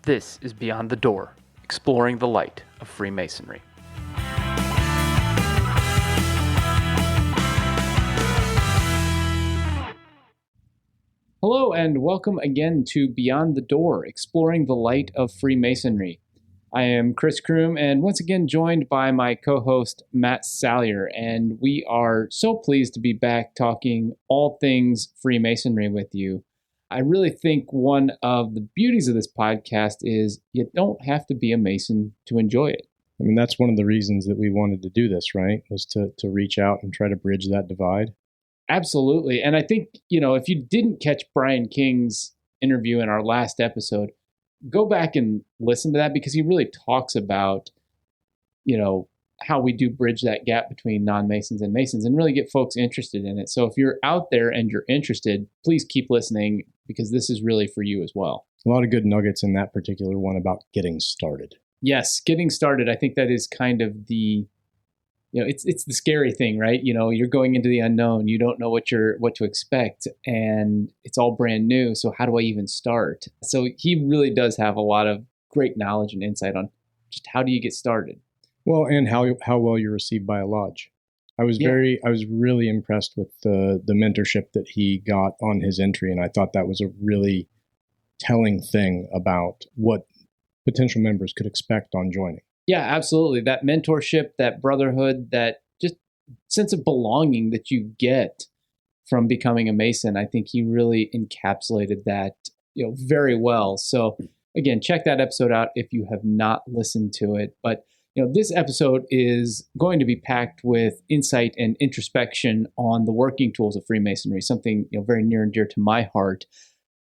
This is Beyond the Door, exploring the light of Freemasonry. Hello and welcome again to Beyond the Door, exploring the light of Freemasonry. I am Chris Crume and once again joined by my co-host Matt Salyer, and we are so pleased to be back talking all things Freemasonry with you. I really think one of the beauties of this podcast is you don't have to be a Mason to enjoy it. I mean, that's one of the reasons that we wanted to do this, right? Was to reach out and try to bridge that divide. Absolutely. And I think, if you didn't catch Brian King's interview in our last episode, go back and listen to that because he really talks about, how we do bridge that gap between non-Masons and Masons and really get folks interested in it. So if you're out there and you're interested, please keep listening because this is really for you as well. A lot of good nuggets in that particular one about getting started. Yes, getting started. I think that is kind of the, it's the scary thing, right? You're going into the unknown. You don't know what to expect, and it's all brand new. So how do I even start? So he really does have a lot of great knowledge and insight on just how do you get started. Well, and how well you're received by a lodge. I was really impressed with the mentorship that he got on his entry, and I thought that was a really telling thing about what potential members could expect on joining. Yeah, absolutely. That mentorship, that brotherhood, that just sense of belonging that you get from becoming a Mason, I think he really encapsulated that, very well. So again, check that episode out if you have not listened to it. But this episode is going to be packed with insight and introspection on the working tools of Freemasonry, something very near and dear to my heart.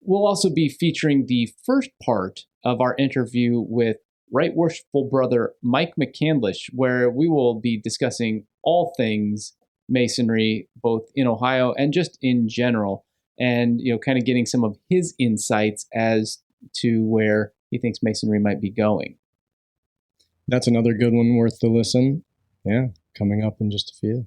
We'll also be featuring the first part of our interview with Right Worshipful Brother Mike McCandlish, where we will be discussing all things Masonry, both in Ohio and just in general, and kind of getting some of his insights as to where he thinks Masonry might be going. That's another good one worth the listen. Yeah, coming up in just a few.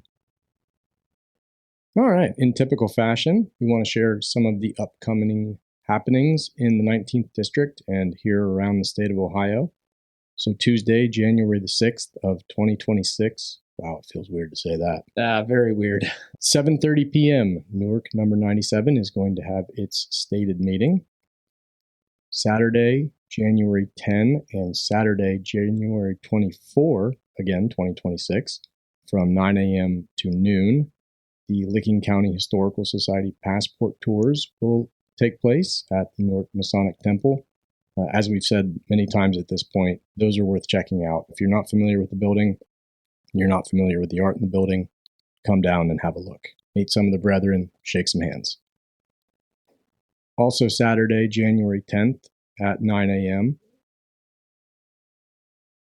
All right, in typical fashion, we want to share some of the upcoming happenings in the 19th District and here around the state of Ohio. So Tuesday, January the 6th of 2026. Wow, it feels weird to say that. Very weird. 7:30 p.m., Newark number 97 is going to have its stated meeting. Saturday, January 10 and Saturday, January 24, again, 2026, from 9 a.m. to noon. The Licking County Historical Society passport tours will take place at the Newark Masonic Temple. As we've said many times at this point, those are worth checking out. If you're not familiar with the building, you're not familiar with the art in the building, come down and have a look. Meet some of the brethren, shake some hands. Also Saturday, January 10th at 9 a.m.,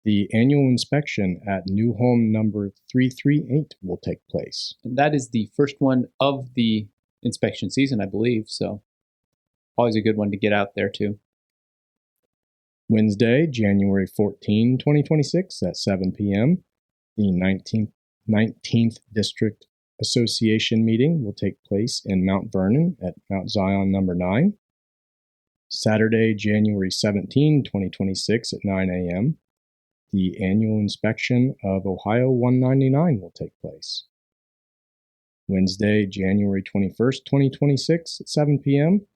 the annual inspection at new home number 338 will take place. And that is the first one of the inspection season, I believe. So always a good one to get out there too. Wednesday, January 14, 2026 at 7 p.m., the 19th District Association meeting will take place in Mount Vernon at Mount Zion number 9. Saturday, January 17, 2026 at 9 a.m., the annual inspection of Ohio 199 will take place. Wednesday, January 21st, 2026 at 7 p.m.,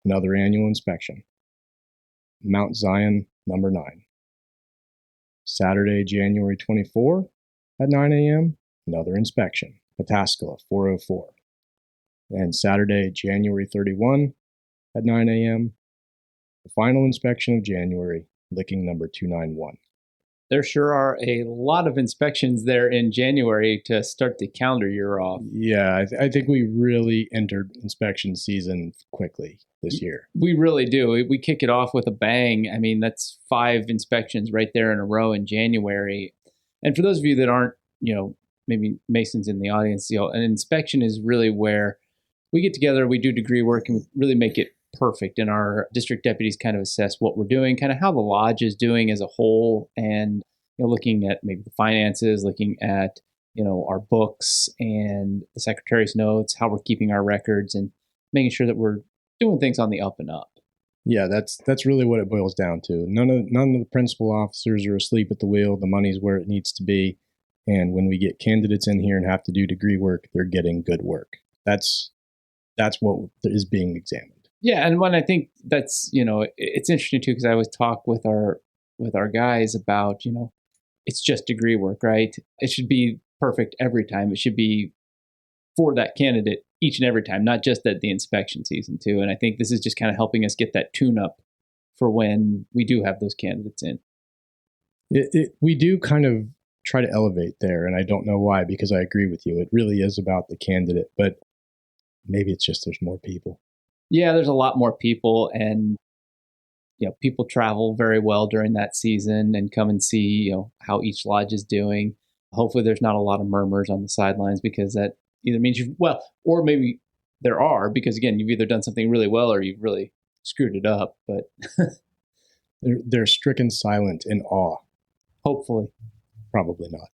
another annual inspection. Mount Zion, number 9. Saturday, January 24 at 9 a.m., another inspection. Pataskala, 404. And Saturday, January 31 at 9 a.m., the final inspection of January, Licking number 291. There sure are a lot of inspections there in January to start the calendar year off. Yeah, I think we really entered inspection season quickly this year. We really do. We kick it off with a bang. I mean, that's 5 inspections right there in a row in January. And for those of you that aren't, maybe Masons in the audience, an inspection is really where we get together, we do degree work, and we really make it perfect. And our district deputies kind of assess what we're doing, kind of how the lodge is doing as a whole, and looking at maybe the finances, looking at our books and the secretary's notes, how we're keeping our records, and making sure that we're doing things on the up and up. Yeah, that's really what it boils down to. None of the principal officers are asleep at the wheel. The money's where it needs to be. And when we get candidates in here and have to do degree work, they're getting good work. That's what is being examined. Yeah, and when I think that's, it's interesting too, because I always talk with our guys about, it's just degree work, right? It should be perfect every time. It should be for that candidate each and every time, not just at the inspection season too. And I think this is just kind of helping us get that tune up for when we do have those candidates in. We do kind of try to elevate there, and I don't know why, because I agree with you. It really is about the candidate, but maybe it's just there's more people. Yeah, there's a lot more people, and people travel very well during that season and come and see, how each lodge is doing. Hopefully there's not a lot of murmurs on the sidelines, because that either means or maybe there are, because again, you've either done something really well or you've really screwed it up, but they're stricken silent in awe. Hopefully. Probably not.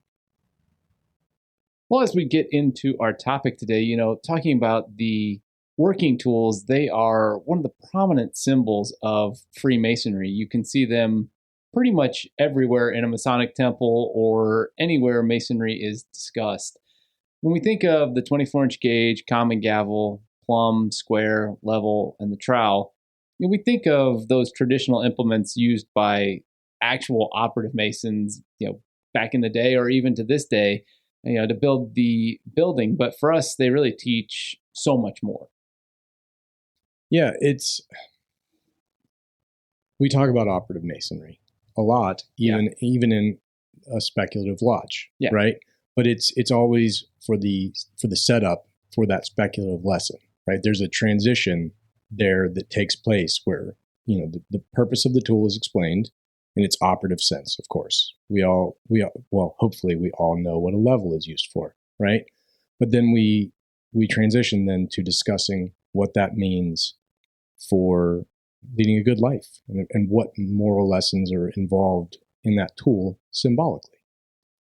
Well, as we get into our topic today, talking about the working tools, they are one of the prominent symbols of Freemasonry. You can see them pretty much everywhere in a Masonic temple or anywhere Masonry is discussed. When we think of the 24-inch gauge, common gavel, plumb, square, level, and the trowel, we think of those traditional implements used by actual operative Masons, back in the day or even to this day, to build the building. But for us, they really teach so much more. Yeah, we talk about operative Masonry a lot, even in a speculative lodge, right? But it's always for the setup for that speculative lesson, right? There's a transition there that takes place where, the purpose of the tool is explained in its operative sense, of course. Hopefully we all know what a level is used for, right? But then we transition then to discussing what that means for leading a good life and what moral lessons are involved in that tool symbolically.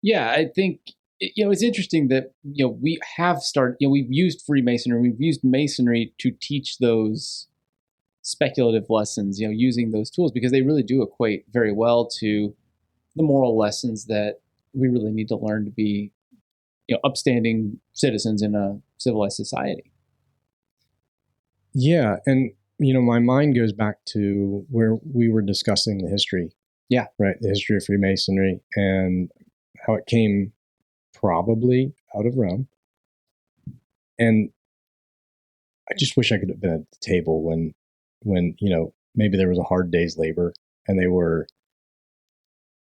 Yeah, I think, it's interesting that, we have started, we've used Freemasonry, we've used Masonry to teach those speculative lessons, using those tools, because they really do equate very well to the moral lessons that we really need to learn to be, upstanding citizens in a civilized society. Yeah, and my mind goes back to where we were discussing the history. Yeah. Right, the history of Freemasonry and how it came probably out of Rome. And I just wish I could have been at the table when maybe there was a hard day's labor and they were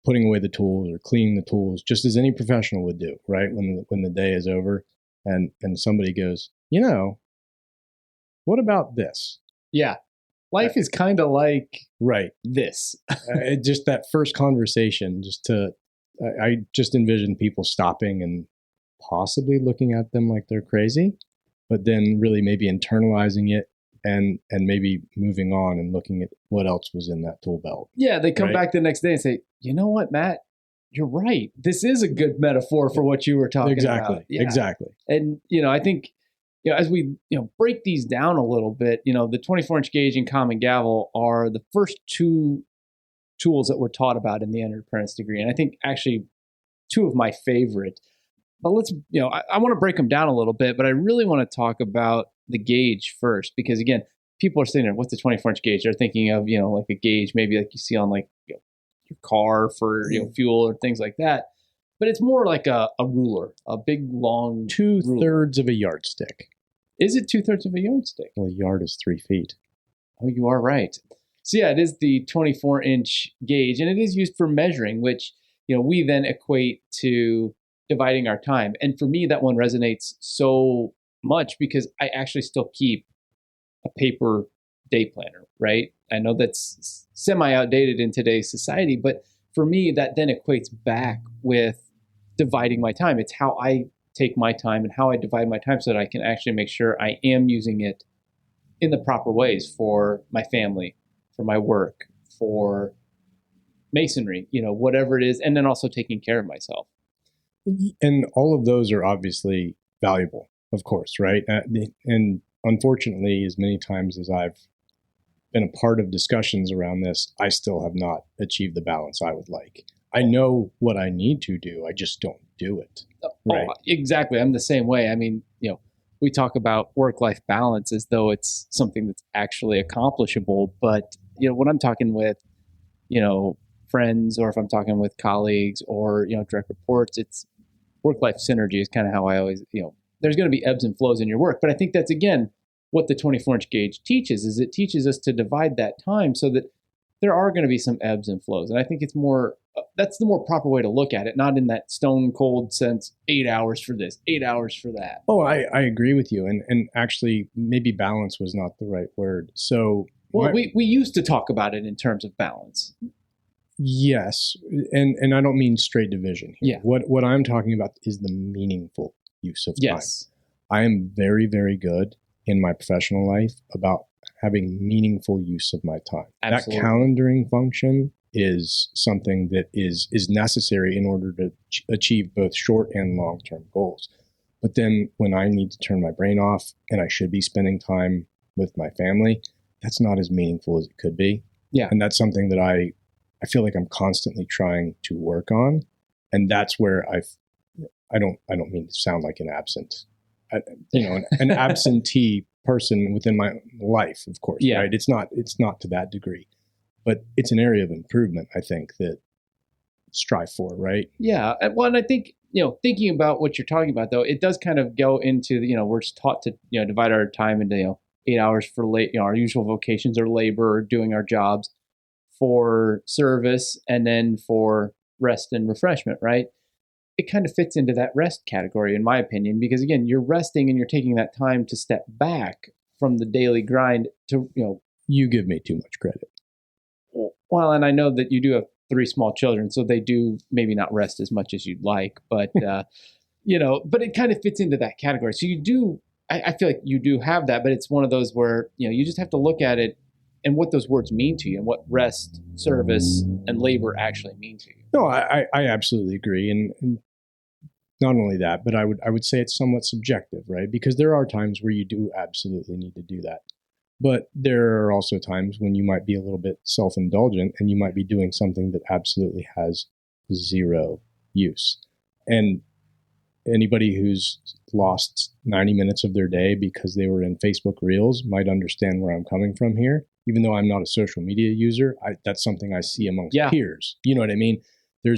putting away the tools or cleaning the tools, just as any professional would do, right? When the day is over and somebody goes, what about this? Yeah. Life is kind of like this. Just that first conversation, I just envision people stopping and possibly looking at them like they're crazy, but then really maybe internalizing it and maybe moving on and looking at what else was in that tool belt. Yeah, they come back the next day and say, you know what, Matt? You're right. This is a good metaphor for what you were talking about. Yeah. Exactly. And, I think, as we, break these down a little bit, the 24-inch gauge and common gavel are the first two tools that we're taught about in the entered apprentice degree. And I think actually two of my favorite. But let's, I want to break them down a little bit, but I really want to talk about the gauge first, because again, people are saying, what's the 24-inch gauge? They're thinking of, like a gauge, maybe like you see on like your car for, fuel or things like that. But it's more like a ruler, a big, long 2/3 of a yardstick. Is it 2/3 of a yardstick? Well, a yard is 3 feet. Oh, you are right. So yeah, it is the 24-inch gauge, and it is used for measuring, which, we then equate to dividing our time. And for me, that one resonates so much because I actually still keep a paper day planner, right? I know that's semi-outdated in today's society, but for me, that then equates back with dividing my time. It's how I take my time and how I divide my time so that I can actually make sure I am using it in the proper ways for my family, for my work, for Masonry, whatever it is, and then also taking care of myself. And all of those are obviously valuable, of course, right? And unfortunately, as many times as I've been a part of discussions around this, I still have not achieved the balance I would like. I know what I need to do. I just don't do it. Right. Oh, exactly. I'm the same way. I mean, we talk about work-life balance as though it's something that's actually accomplishable. But, when I'm talking with, friends, or if I'm talking with colleagues or, direct reports, it's work-life synergy is kind of how I always, there's going to be ebbs and flows in your work. But I think that's, again, what the 24-inch gauge teaches is it teaches us to divide that time so that there are going to be some ebbs and flows. And I think it's that's the more proper way to look at it, not in that stone cold sense, 8 hours for this, 8 hours for that. Oh, I agree with you. And actually, maybe balance was not the right word. So, we used to talk about it in terms of balance. Yes. And I don't mean straight division here. Yeah. What I'm talking about is the meaningful use of time. Yes. I am very, very good in my professional life about having meaningful use of my time. Absolutely. That calendaring function is something that is necessary in order to achieve both short and long-term goals. But then when I need to turn my brain off and I should be spending time with my family, that's not as meaningful as it could be. Yeah. And that's something that I feel like I'm constantly trying to work on. And that's where I don't mean to sound like an an absentee person within my life, of course, yeah. Right? It's not to that degree, but it's an area of improvement, I think, that strive for, right? Yeah. Well, and I think, thinking about what you're talking about, though, it does kind of go into, we're taught to, divide our time into, 8 hours for our usual vocations or labor or doing our jobs, for service, and then for rest and refreshment, right? It kind of fits into that rest category, in my opinion, because again, you're resting and you're taking that time to step back from the daily grind to, You give me too much credit. Well, and I know that you do have 3 small children, so they do maybe not rest as much as you'd like, but, but it kind of fits into that category. So you do, I feel like you do have that, but it's one of those where, you just have to look at it and what those words mean to you and what rest, service, and labor actually mean to you. No, I absolutely agree. And not only that, but I would say it's somewhat subjective, right? Because there are times where you do absolutely need to do that. But there are also times when you might be a little bit self-indulgent and you might be doing something that absolutely has zero use. And anybody who's lost 90 minutes of their day because they were in Facebook Reels might understand where I'm coming from here. Even though I'm not a social media user, that's something I see amongst peers. You know what I mean? You're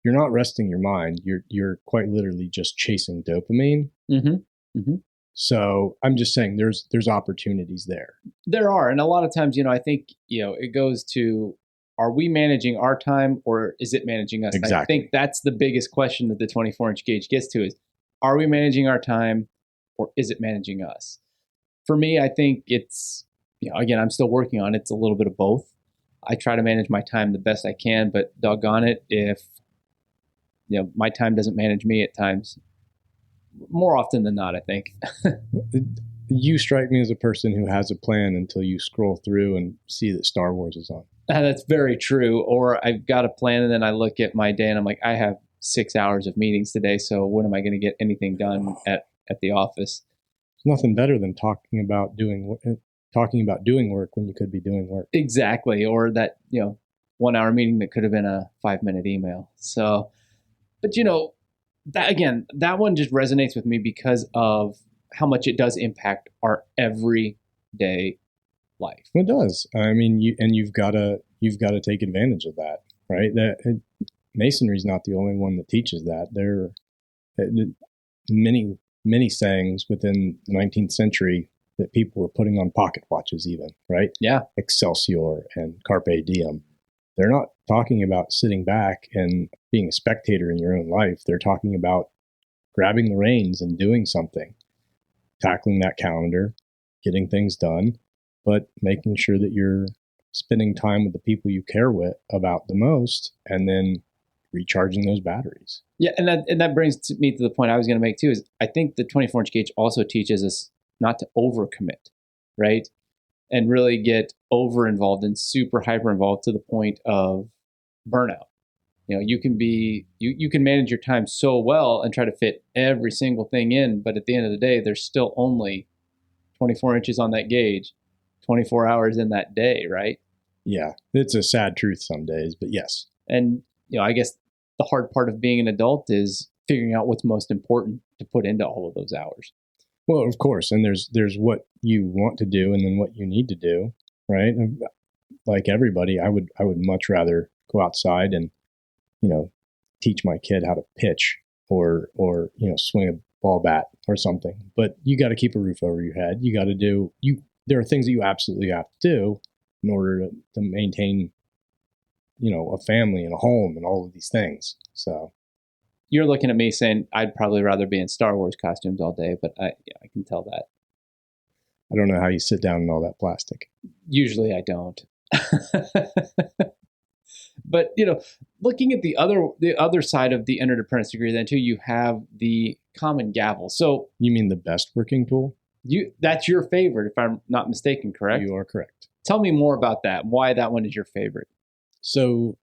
not resting your mind. You're quite literally just chasing dopamine. Mm-hmm. Mm-hmm. So I'm just saying there's opportunities there. There are. And a lot of times, I think, it goes to, are we managing our time or is it managing us? Exactly. And I think that's the biggest question that the 24-inch gauge gets to is, are we managing our time or is it managing us? For me, I think it's, again, I'm still working on it. It's a little bit of both. I try to manage my time the best I can, but doggone it, if my time doesn't manage me at times, more often than not, I think. You strike me as a person who has a plan until you scroll through and see that Star Wars is on. That's very true. Or I've got a plan and then I look at my day and I'm like, I have 6 hours of meetings today, so when am I going to get anything done at the office? There's nothing better than talking about doing work when you could be doing work. Exactly. Or that, 1 hour meeting that could have been a 5-minute email. So, but that one just resonates with me because of how much it does impact our everyday life. It does. I mean, you've got to take advantage of that, right? Masonry is not the only one that teaches that. There are many sayings within the 19th century that people were putting on pocket watches even, right? Yeah. Excelsior and Carpe Diem. They're not talking about sitting back and being a spectator in your own life. They're talking about grabbing the reins and doing something, tackling that calendar, getting things done, but making sure that you're spending time with the people you care about the most, and then recharging those batteries. Yeah, and that brings me to the point I was going to make too, is I think the 24-inch gauge also teaches us not to overcommit, right? And really get over involved and super hyper involved to the point of burnout. You can manage your time so well and try to fit every single thing in, but at the end of the day, there's still only 24 inches on that gauge. 24 hours in that day, right? Yeah, it's a sad truth some days, but yes. And, I guess the hard part of being an adult is figuring out what's most important to put into all of those hours. Well, of course, and there's what you want to do and then what you need to do, right? Like everybody, I would much rather go outside and, teach my kid how to pitch or swing a ball bat or something. But you got to keep a roof over your head. You got to there are things that you absolutely have to do in order to maintain, a family and a home and all of these things. So you're looking at me saying I'd probably rather be in Star Wars costumes all day, but I can tell that. I don't know how you sit down in all that plastic. Usually I don't. But, looking at the other side of the entered apprentice degree, then too, you have the common gavel. So you mean the best working tool? That's your favorite, if I'm not mistaken, correct? You are correct. Tell me more about that. Why that one is your favorite? So,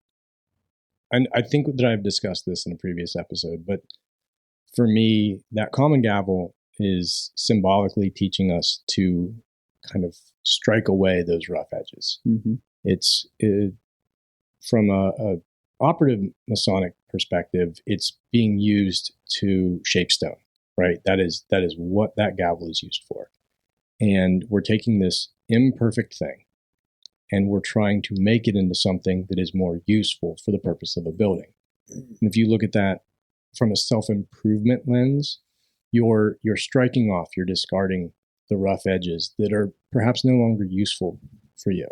and I think that I've discussed this in a previous episode, but for me, that common gavel is symbolically teaching us to kind of strike away those rough edges. Mm-hmm. It's from a operative Masonic perspective, it's being used to shape stone, right? That is what that gavel is used for. And we're taking this imperfect thing and we're trying to make it into something that is more useful for the purpose of a building. And if you look at that from a self-improvement lens, you're striking off, you're discarding the rough edges that are perhaps no longer useful for you.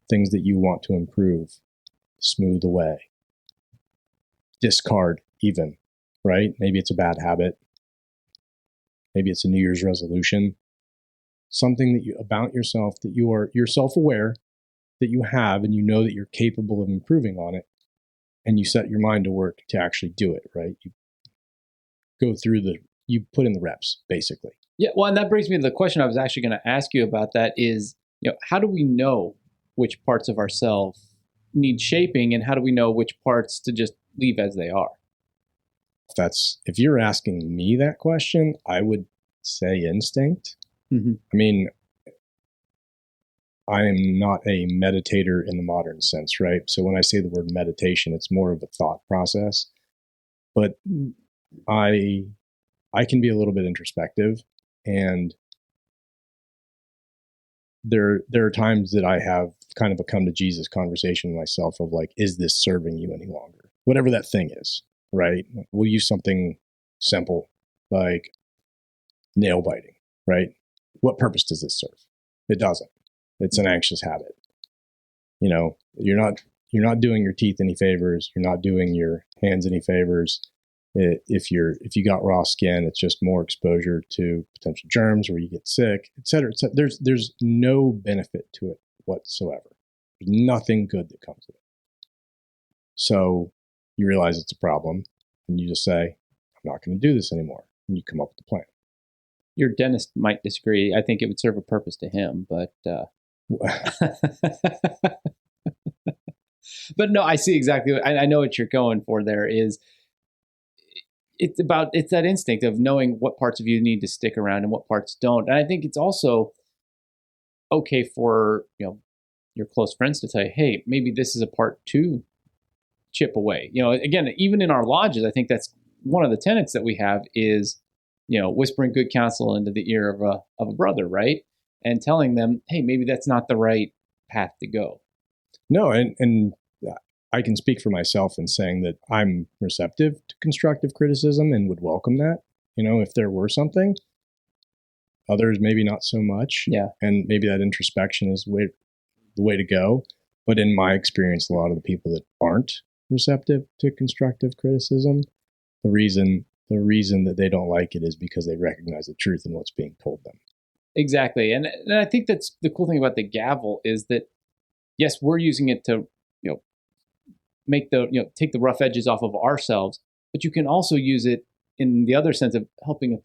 Things that you want to improve, smooth away, discard even, right? Maybe it's a bad habit. Maybe it's a New Year's resolution. Something that about yourself that you're self-aware that you have and you know that you're capable of improving on it, and you set your mind to work to actually do it, right? You go through you put in the reps, basically. Yeah, well, and that brings me to the question I was actually going to ask you about that is, how do we know which parts of ourselves need shaping, and how do we know which parts to just leave as they are? If you're asking me that question, I would say instinct. Mm-hmm. I mean, I am not a meditator in the modern sense, right? So when I say the word meditation, it's more of a thought process. But I can be a little bit introspective, and there are times that I have kind of a come to Jesus conversation with myself of like, is this serving you any longer? Whatever that thing is, right? We'll use something simple like nail biting, right? What purpose does this serve? It doesn't. It's an anxious habit. You're not doing your teeth any favors. You're not doing your hands any favors. If you got raw skin, it's just more exposure to potential germs where you get sick, et cetera, et cetera. There's no benefit to it whatsoever. There's nothing good that comes of it. So you realize it's a problem and you just say, I'm not going to do this anymore. And you come up with a plan. Your dentist might disagree. I think it would serve a purpose to him, but but no, I see exactly. I know what you're going for. There is. It's that instinct of knowing what parts of you need to stick around and what parts don't. And I think it's also okay for your close friends to say, hey, maybe this is a part to chip away. Again, even in our lodges, I think that's one of the tenets that we have is, whispering good counsel into the ear of a brother, right? And telling them, hey, maybe that's not the right path to go. No, and I can speak for myself in saying that I'm receptive to constructive criticism and would welcome that. If there were something, others maybe not so much. Yeah. And maybe that introspection is the way to go. But in my experience, a lot of the people that aren't receptive to constructive criticism, the reason that they don't like it is because they recognize the truth in what's being told them. Exactly. And I think that's the cool thing about the gavel is that, yes, we're using it to, make take the rough edges off of ourselves, but you can also use it in the other sense of helping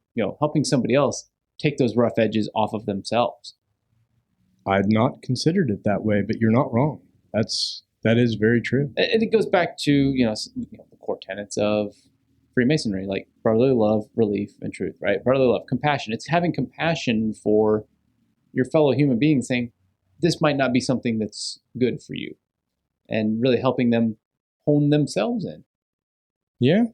somebody else take those rough edges off of themselves. I'd not considered it that way, but you're not wrong. That is very true. And it goes back to, the core tenets of Freemasonry, like brotherly love, relief, and truth, right? Brotherly love, compassion. It's having compassion for your fellow human being saying, this might not be something that's good for you, and really helping them hone themselves in. Yeah.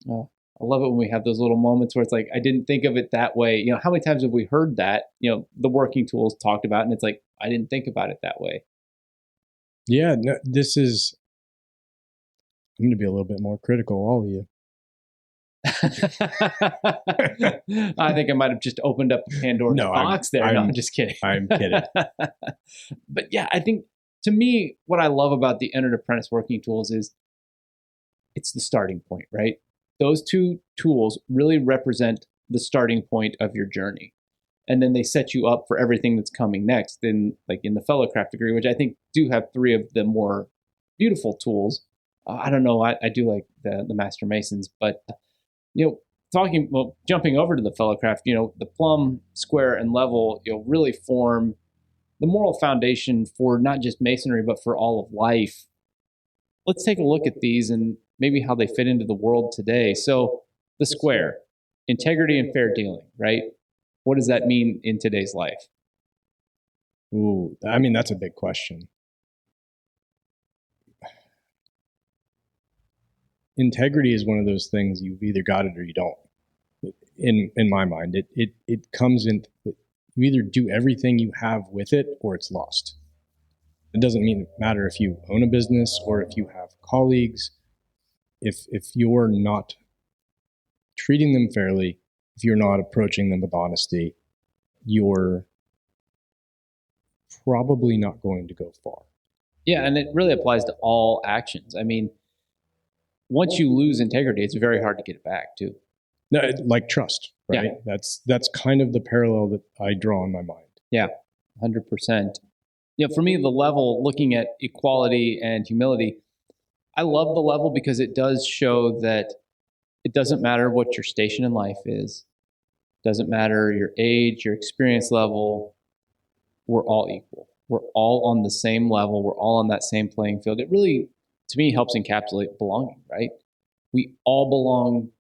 Oh, I love it when we have those little moments where it's like, I didn't think of it that way. You know, how many times have we heard that, you know, the working tools talked about, and it's like, I didn't think about it that way. Yeah. No, I'm going to be a little bit more critical, all of you. I think I might have just opened up the Pandora's box there. No, I'm just kidding. I'm kidding. But yeah, I think to me, what I love about the Entered Apprentice working tools is it's the starting point, right? Those two tools really represent the starting point of your journey. And then they set you up for everything that's coming next. In the Fellowcraft degree, which I think do have 3 of the more beautiful tools. I don't know. I do like the Master Masons, but you know, jumping over to the Fellowcraft, you know, the plumb, square, and level, you know, really form the moral foundation for not just Masonry, but for all of life. Let's take a look at these and maybe how they fit into the world today. So the square, integrity and fair dealing, right? What does that mean in today's life? Ooh, I mean, that's a big question. Integrity is one of those things, you've either got it or you don't. In my mind, it comes in. You either do everything you have with it, or it's lost. It doesn't matter if you own a business or if you have colleagues. If you're not treating them fairly, if you're not approaching them with honesty, you're probably not going to go far. Yeah, and it really applies to all actions. I mean, once you lose integrity, it's very hard to get it back too. No, like trust, right? Yeah. That's kind of the parallel that I draw in my mind. Yeah, 100%. You know, for me, the level, looking at equality and humility, I love the level because it does show that it doesn't matter what your station in life is. It doesn't matter your age, your experience level. We're all equal. We're all on the same level. We're all on that same playing field. It really, to me, helps encapsulate belonging, right? We all belong,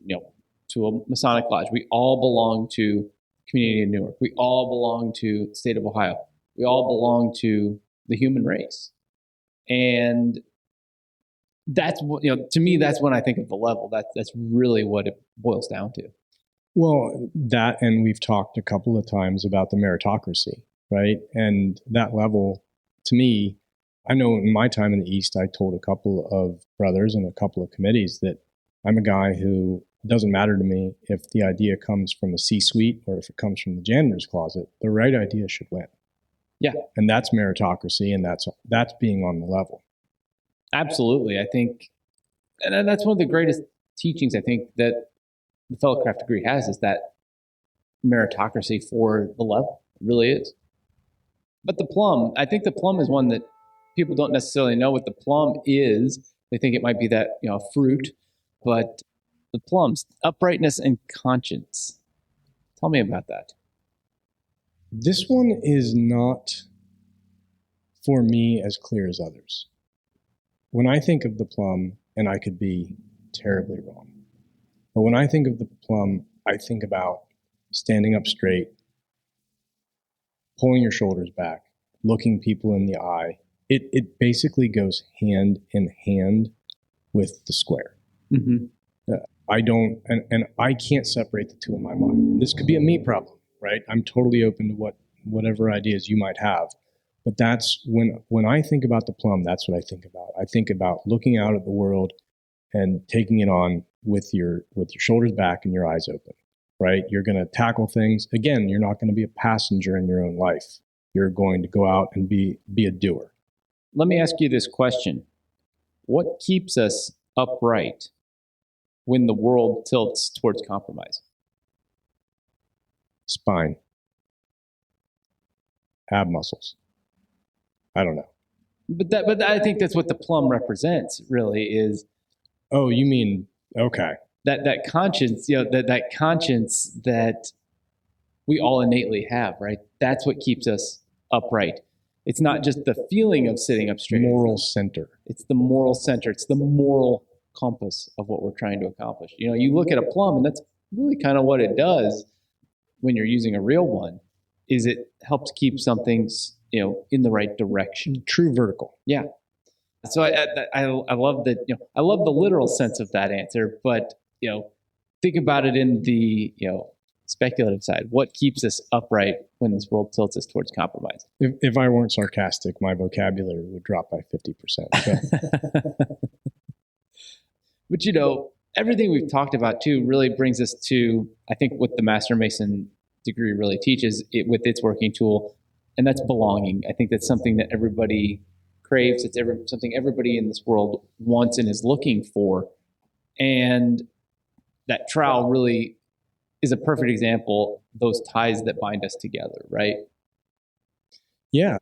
you know, to a Masonic lodge. We all belong to the community in Newark. We all belong to the state of Ohio. We all belong to the human race. And that's what, you know, to me, that's when I think of the level. That's really what it boils down to. Well, that, and we've talked a couple of times about the meritocracy, right? And that level, to me, I know in my time in the East, I told a couple of brothers and a couple of committees that I'm a guy who doesn't matter to me if the idea comes from the C-suite or if it comes from the janitor's closet. The right idea should win. Yeah. And that's meritocracy, and that's being on the level. Absolutely. I think, and that's one of the greatest teachings I think that the Fellowcraft degree has, is that meritocracy for the level. It really is. But the plum, I think the plum is one that people don't necessarily know what the plum is. They think it might be that, you know, fruit, but the plums, uprightness and conscience. Tell me about that. This one is not, for me, as clear as others. When I think of the plum, and I could be terribly wrong, but when I think of the plum, I think about standing up straight, pulling your shoulders back, looking people in the eye. It basically goes hand in hand with the square. Mm-hmm. I don't, and I can't separate the two in my mind. And this could be a me problem, right? I'm totally open to whatever ideas you might have. But that's when I think about the plum, that's what I think about. I think about looking out at the world and taking it on with your shoulders back and your eyes open, right? You're going to tackle things. Again, you're not going to be a passenger in your own life. You're going to go out and be a doer. Let me ask you this question. What keeps us upright when the world tilts towards compromise? Spine. Ab muscles. I don't know. But I think that's what the plum represents, really, is. Oh, you mean, okay. That conscience, you know, that conscience that we all innately have, right? That's what keeps us upright. It's not just the feeling of sitting up straight. Moral center. It's the moral center. It's the moral compass of what we're trying to accomplish. You know, you look at a plum, and that's really kind of what it does. when you're using a real one is it helps keep something, in the right direction. True vertical. Yeah. So I love that, I love the literal sense of that answer, but, think about it in the, speculative side. What keeps us upright when this world tilts us towards compromise? If I weren't sarcastic, my vocabulary would drop by 50%. But, everything we've talked about too really brings us to, I think, what the Master Mason degree really teaches it with its working tool, and that's belonging. I think that's something that everybody craves. It's something everybody in this world wants and is looking for. And that trowel really is a perfect example, those ties that bind us together, right? Yeah.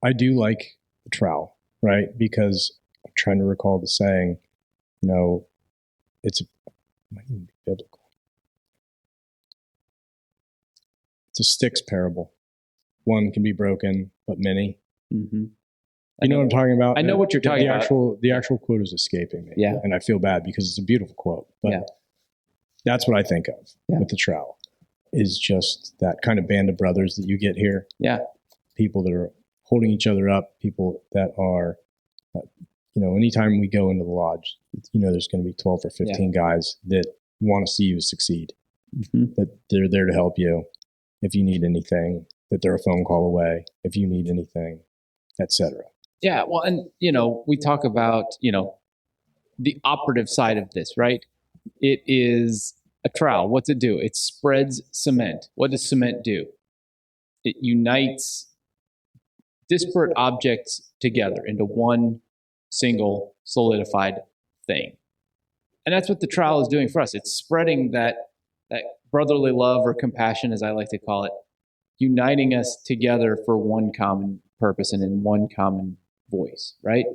I do like the trowel, right? Because I'm trying to recall the saying, it might even be biblical. It's a sticks parable. One can be broken, but many. Mm-hmm. You know what I'm talking about? I know what you're talking about. The actual quote is escaping me. Yeah. And I feel bad because it's a beautiful quote. But that's what I think of with the trowel, is just that kind of band of brothers that you get here. Yeah. People that are holding each other up, people that are, anytime we go into the lodge, there's going to be 12 or 15 guys that want to see you succeed, that they're there to help you if you need anything, that they're a phone call away if you need anything, etc. Yeah. Well, and, we talk about, the operative side of this, right? It is a trowel. What's it do? It spreads cement. What does cement do? It unites disparate objects together into one single solidified thing. And that's what the trowel is doing for us. It's spreading that brotherly love or compassion, as I like to call it, uniting us together for one common purpose and in one common voice, right?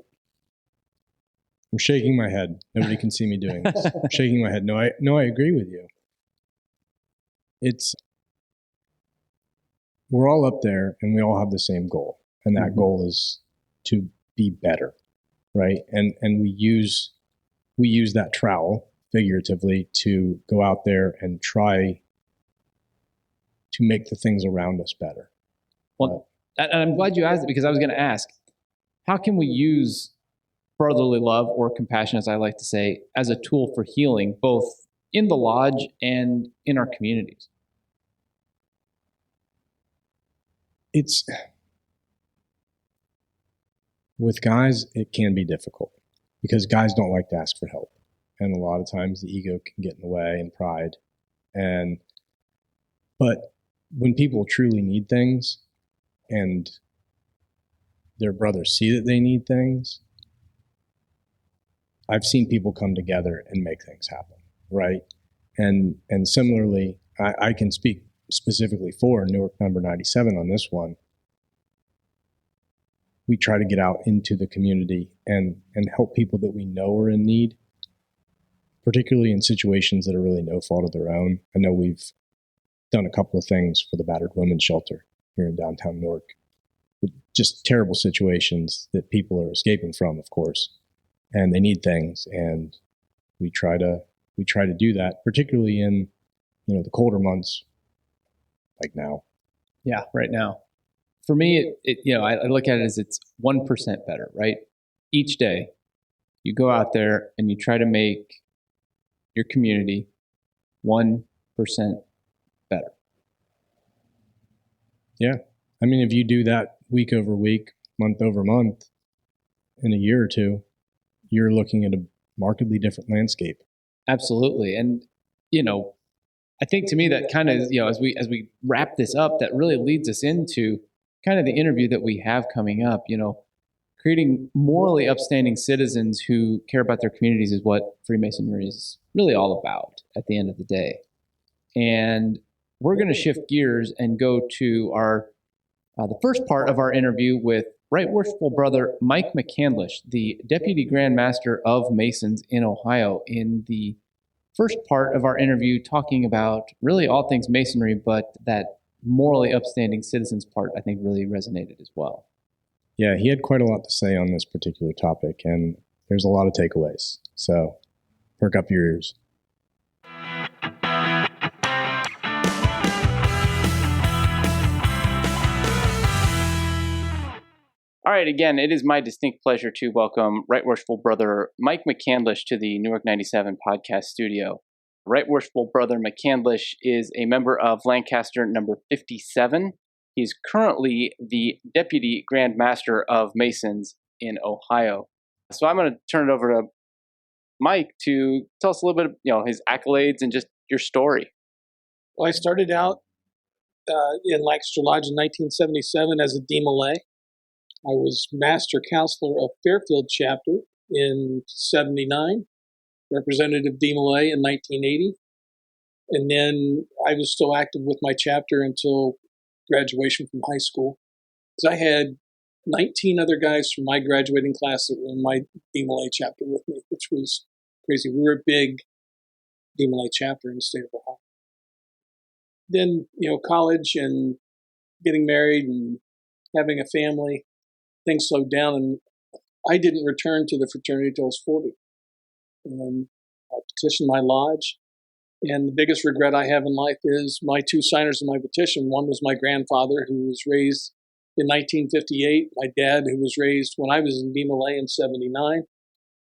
I'm shaking my head. Nobody can see me doing this. I'm shaking my head. No, I agree with you. We're all up there and we all have the same goal. And that goal is to be better, right? And we use that trowel figuratively to go out there and try to make the things around us better. Well, and I'm glad you asked it, because I was going to ask, how can we use brotherly love or compassion, as I like to say, as a tool for healing, both in the lodge and in our communities? With guys, it can be difficult because guys don't like to ask for help. And a lot of times the ego can get in the way and pride. But when people truly need things and their brothers see that they need things, I've seen people come together and make things happen, right? And similarly, I can speak specifically for Newark number 97 on this one. We try to get out into the community and help people that we know are in need, particularly in situations that are really no fault of their own. I know we've done a couple of things for the battered women's shelter here in downtown Newark, with just terrible situations that people are escaping from, of course, and they need things. And we try to do that, particularly in, the colder months like now. Yeah, right now. For me, I look at it as it's 1% better, right? Each day you go out there and you try to make your community 1% better. Yeah. I mean, if you do that week over week, month over month, in a year or two, you're looking at a markedly different landscape. Absolutely. And, I think to me that kind of, as we wrap this up, that really leads us into kind of the interview that we have coming up. Creating morally upstanding citizens who care about their communities is what Freemasonry is really all about at the end of the day. And we're going to shift gears and go to our the first part of our interview with Right Worshipful Brother Mike McCandlish, the Deputy Grand Master of Masons in Ohio, in the first part of our interview, talking about really all things Masonry, but that morally upstanding citizens part, I think, really resonated as well. Yeah, he had quite a lot to say on this particular topic, and there's a lot of takeaways. So perk up your ears. All right, again, it is my distinct pleasure to welcome Right Worshipful Brother Mike McCandlish to the Newark 97 podcast studio. Right Worshipful Brother McCandlish is a member of Lancaster number 57. He's currently the Deputy Grand Master of Masons in Ohio. So I'm going to turn it over to Mike to tell us a little bit of his accolades and just your story. Well, I started out in Lancaster Lodge in 1977 as a DMLA. I was Master Counselor of Fairfield Chapter in 79, Representative DMLA in 1980, and then I was still active with my chapter until graduation from high school. Because I had 19 other guys from my graduating class that were in my DMLA chapter with me, which was crazy. We were a big DMLA chapter in the state of Ohio. Then, college and getting married and having a family, things slowed down, and I didn't return to the fraternity until I was 40. And I petitioned my lodge, and the biggest regret I have in life is my two signers of my petition. One was my grandfather, who was raised in 1958, my dad, who was raised when I was in DMLA in 79.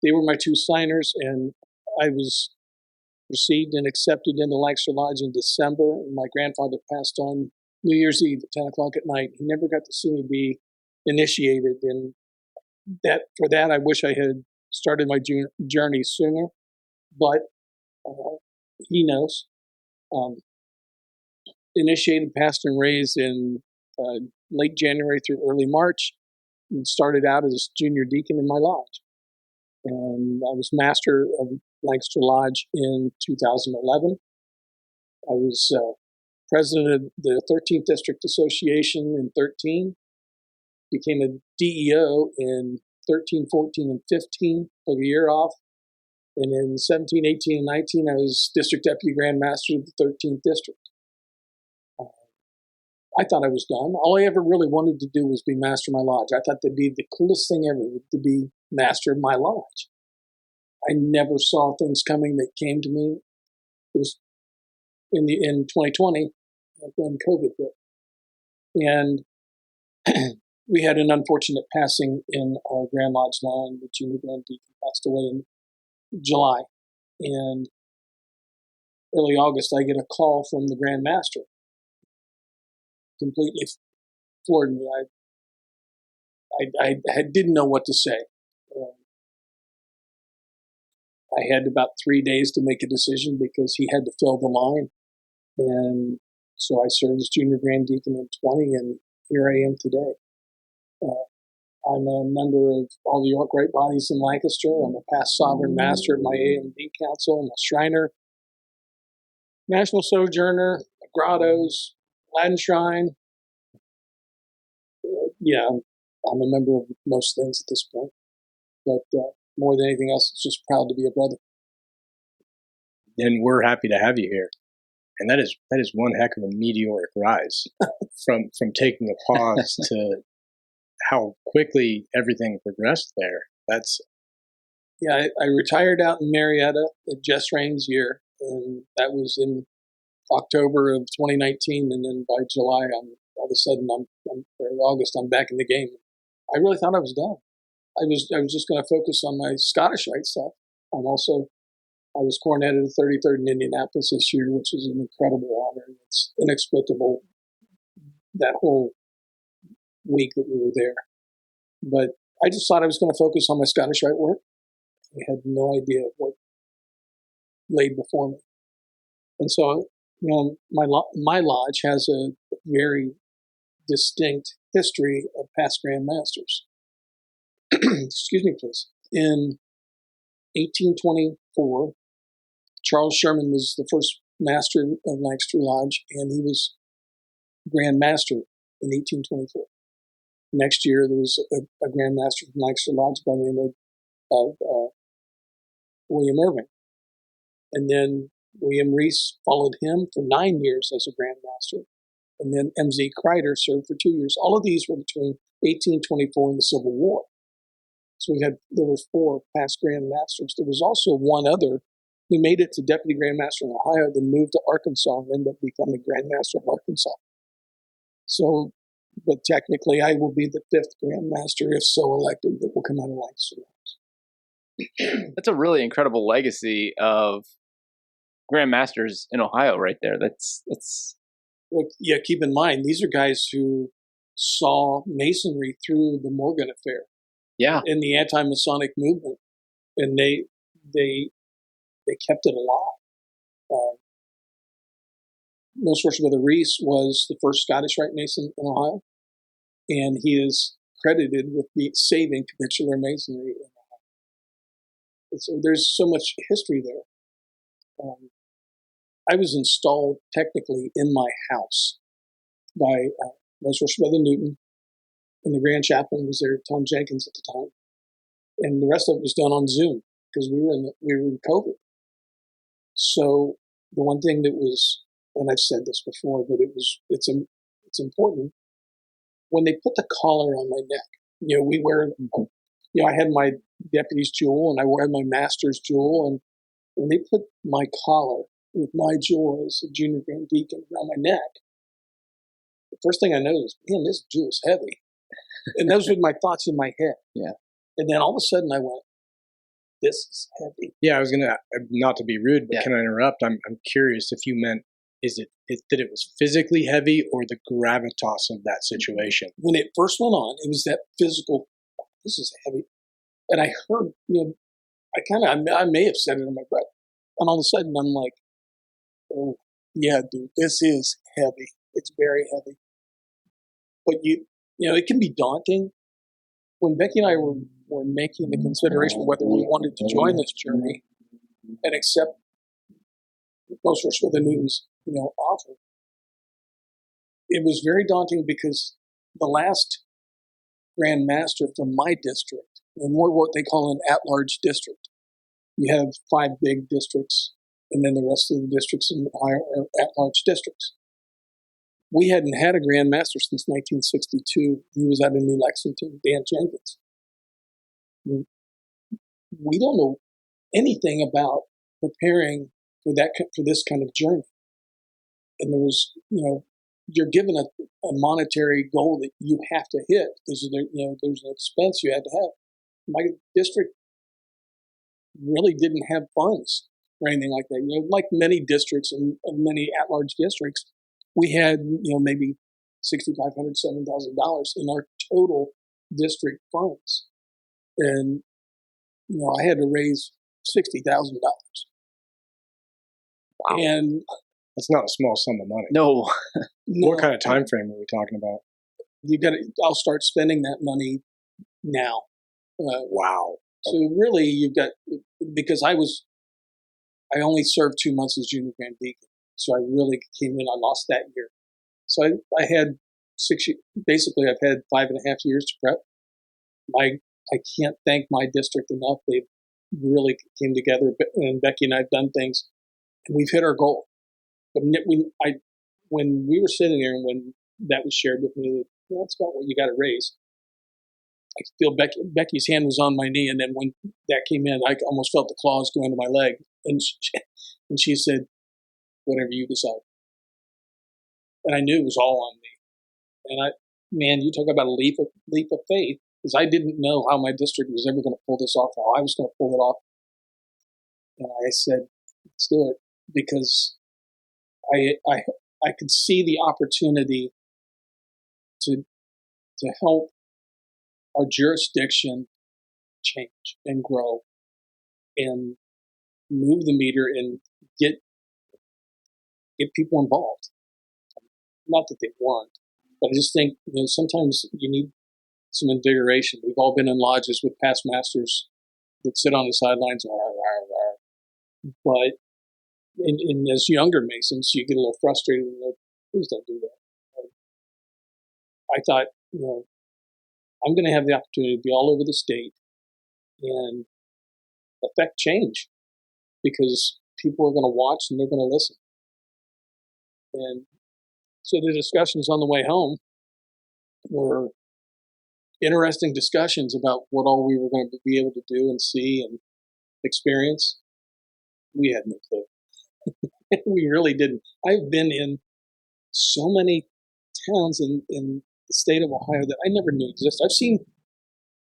They were my two signers, and I was received and accepted in the Lancaster Lodge in December, and my grandfather passed on New Year's Eve at 10 o'clock at night. He never got to see me be initiated, and for that I wish I had started my journey sooner, but he knows. Initiated, passed, and raised in late January through early March, and started out as junior deacon in my lodge. And I was master of Lancaster Lodge in 2011. I was president of the 13th District Association in 13. Became a DEO in 13, 14, and 15, took a year off. And in 17, 18, and 19, I was District Deputy Grand Master of the 13th District. I thought I was done. All I ever really wanted to do was be master of my lodge. I thought that'd be the coolest thing ever, to be master of my lodge. I never saw things coming that came to me. It was in 2020 when COVID hit. And we had an unfortunate passing in our Grand Lodge line. The junior Grand Deacon passed away in July. And early August, I get a call from the Grand Master. Completely floored me. I didn't know what to say. I had about 3 days to make a decision because he had to fill the line. And so I served as junior Grand Deacon in 20, and here I am today. I'm a member of all the York Rite bodies in Lancaster. I'm a past sovereign master of my AMD council. I'm a Shriner, National Sojourner, Grottos, Latin Shrine. I'm a member of most things at this point. But more than anything else, it's just proud to be a brother. And we're happy to have you here. And that is one heck of a meteoric rise from taking a pause to how quickly everything progressed there. I retired out in Marietta at Jess Rain's year, and that was in October of 2019, and then by July, all of a sudden, or August, I'm back in the game. I really thought I was done. I was just going to focus on my Scottish Rite stuff. I was coroneted at 33rd in Indianapolis this year, which is an incredible honor. It's inexplicable, that whole week that we were there. But I just thought I was going to focus on my Scottish Rite work. I had no idea what lay before me. And so, my lodge has a very distinct history of past Grand Masters. Excuse me, please. In 1824, Charles Sherman was the first master of Lancaster Lodge, and he was Grand Master in 1824. Next year, there was a Grand Master from Lancaster Lodge by the name of William Irving. And then William Reese followed him for 9 years as a Grand Master. And then M.Z. Kreider served for 2 years. All of these were between 1824 and the Civil War. So there were 4 past Grand Masters. There was also one other who made it to Deputy Grand Master in Ohio, then moved to Arkansas and ended up becoming Grand Master of Arkansas. So but technically I will be the 5th Grand Master if so elected that will come out of Lancaster. That's a really incredible legacy of Grand Masters in Ohio right there. That's Well, yeah, keep in mind, these are guys who saw Masonry through the Morgan affair. Yeah. In the anti-Masonic movement. And they kept it alive. Most Worship Brother Reese was the first Scottish Rite Mason in Ohio, and he is credited with saving capitular Masonry in Ohio. So there's so much history there. I was installed technically in my house by Most Worship Brother Newton, and the Grand Chaplain was there, Tom Jenkins at the time, and the rest of it was done on Zoom because we were in COVID. So the one thing that was, and I've said this before, but it's important, when they put the collar on my neck, we wear, I had my deputy's jewel and I had my master's jewel, and when they put my collar with my jewel as a junior grand deacon around my neck, the first thing I noticed, man, this jewel's heavy. And those were my thoughts in my head. Yeah. And then all of a sudden I went, this is heavy. Yeah, I was going to, not to be rude, but Yeah. Can I interrupt? I'm curious if you meant, that it was physically heavy or the gravitas of that situation? When it first went on, it was that physical, this is heavy. And I heard, I may have said it in my breath. And all of a sudden I'm like, oh, yeah, dude, this is heavy. It's very heavy. But it can be daunting. When Becky and I were making the consideration whether we wanted to join this journey and accept Most Worship Brother Newton's, offer, it was very daunting because the last Grand Master from my district, and more what they call an at-large district. You have 5 big districts, and then the rest of the districts in Ohio are at-large districts. We hadn't had a Grand Master since 1962. He was out of New Lexington, Dan Jenkins. We don't know anything about preparing for this kind of journey. And there was, you're given a monetary goal that you have to hit because there's an expense you had to have. My district really didn't have funds or anything like that. Like many districts and many at-large districts, we had, maybe $6,500, $7,000 in our total district funds. And, I had to raise $60,000. Wow. And That's not a small sum of money. no. What kind of time frame are we talking about? I'll start spending that money now. Wow. So really because I only served 2 months as junior grand deacon. So I really came in, I lost that year. So I had 6 years, basically I've had 5.5 years to prep. I can't thank my district enough. They really came together, and Becky and I have done things, and we've hit our goal. But when we were sitting there and when that was shared with me, that's about what you got to raise. I feel Becky's hand was on my knee, and then when that came in, I almost felt the claws go into my leg. And she said, "Whatever you decide." And I knew it was all on me. And you talk about a leap of faith, because I didn't know how my district was ever going to pull this off, how I was going to pull it off. And I said, "Let's do it," because I could see the opportunity to help our jurisdiction change and grow and move the meter and get people involved. Not that they weren't, but I just think sometimes you need some invigoration. We've all been in lodges with past masters that sit on the sidelines, but in as younger Masons, you get a little frustrated and like, please don't do that. I thought, I'm going to have the opportunity to be all over the state and affect change because people are going to watch and they're going to listen. And so the discussions on the way home were interesting discussions about what all we were going to be able to do and see and experience. We had no clue. We really didn't. I've been in so many towns in the state of Ohio that I never knew existed. I've seen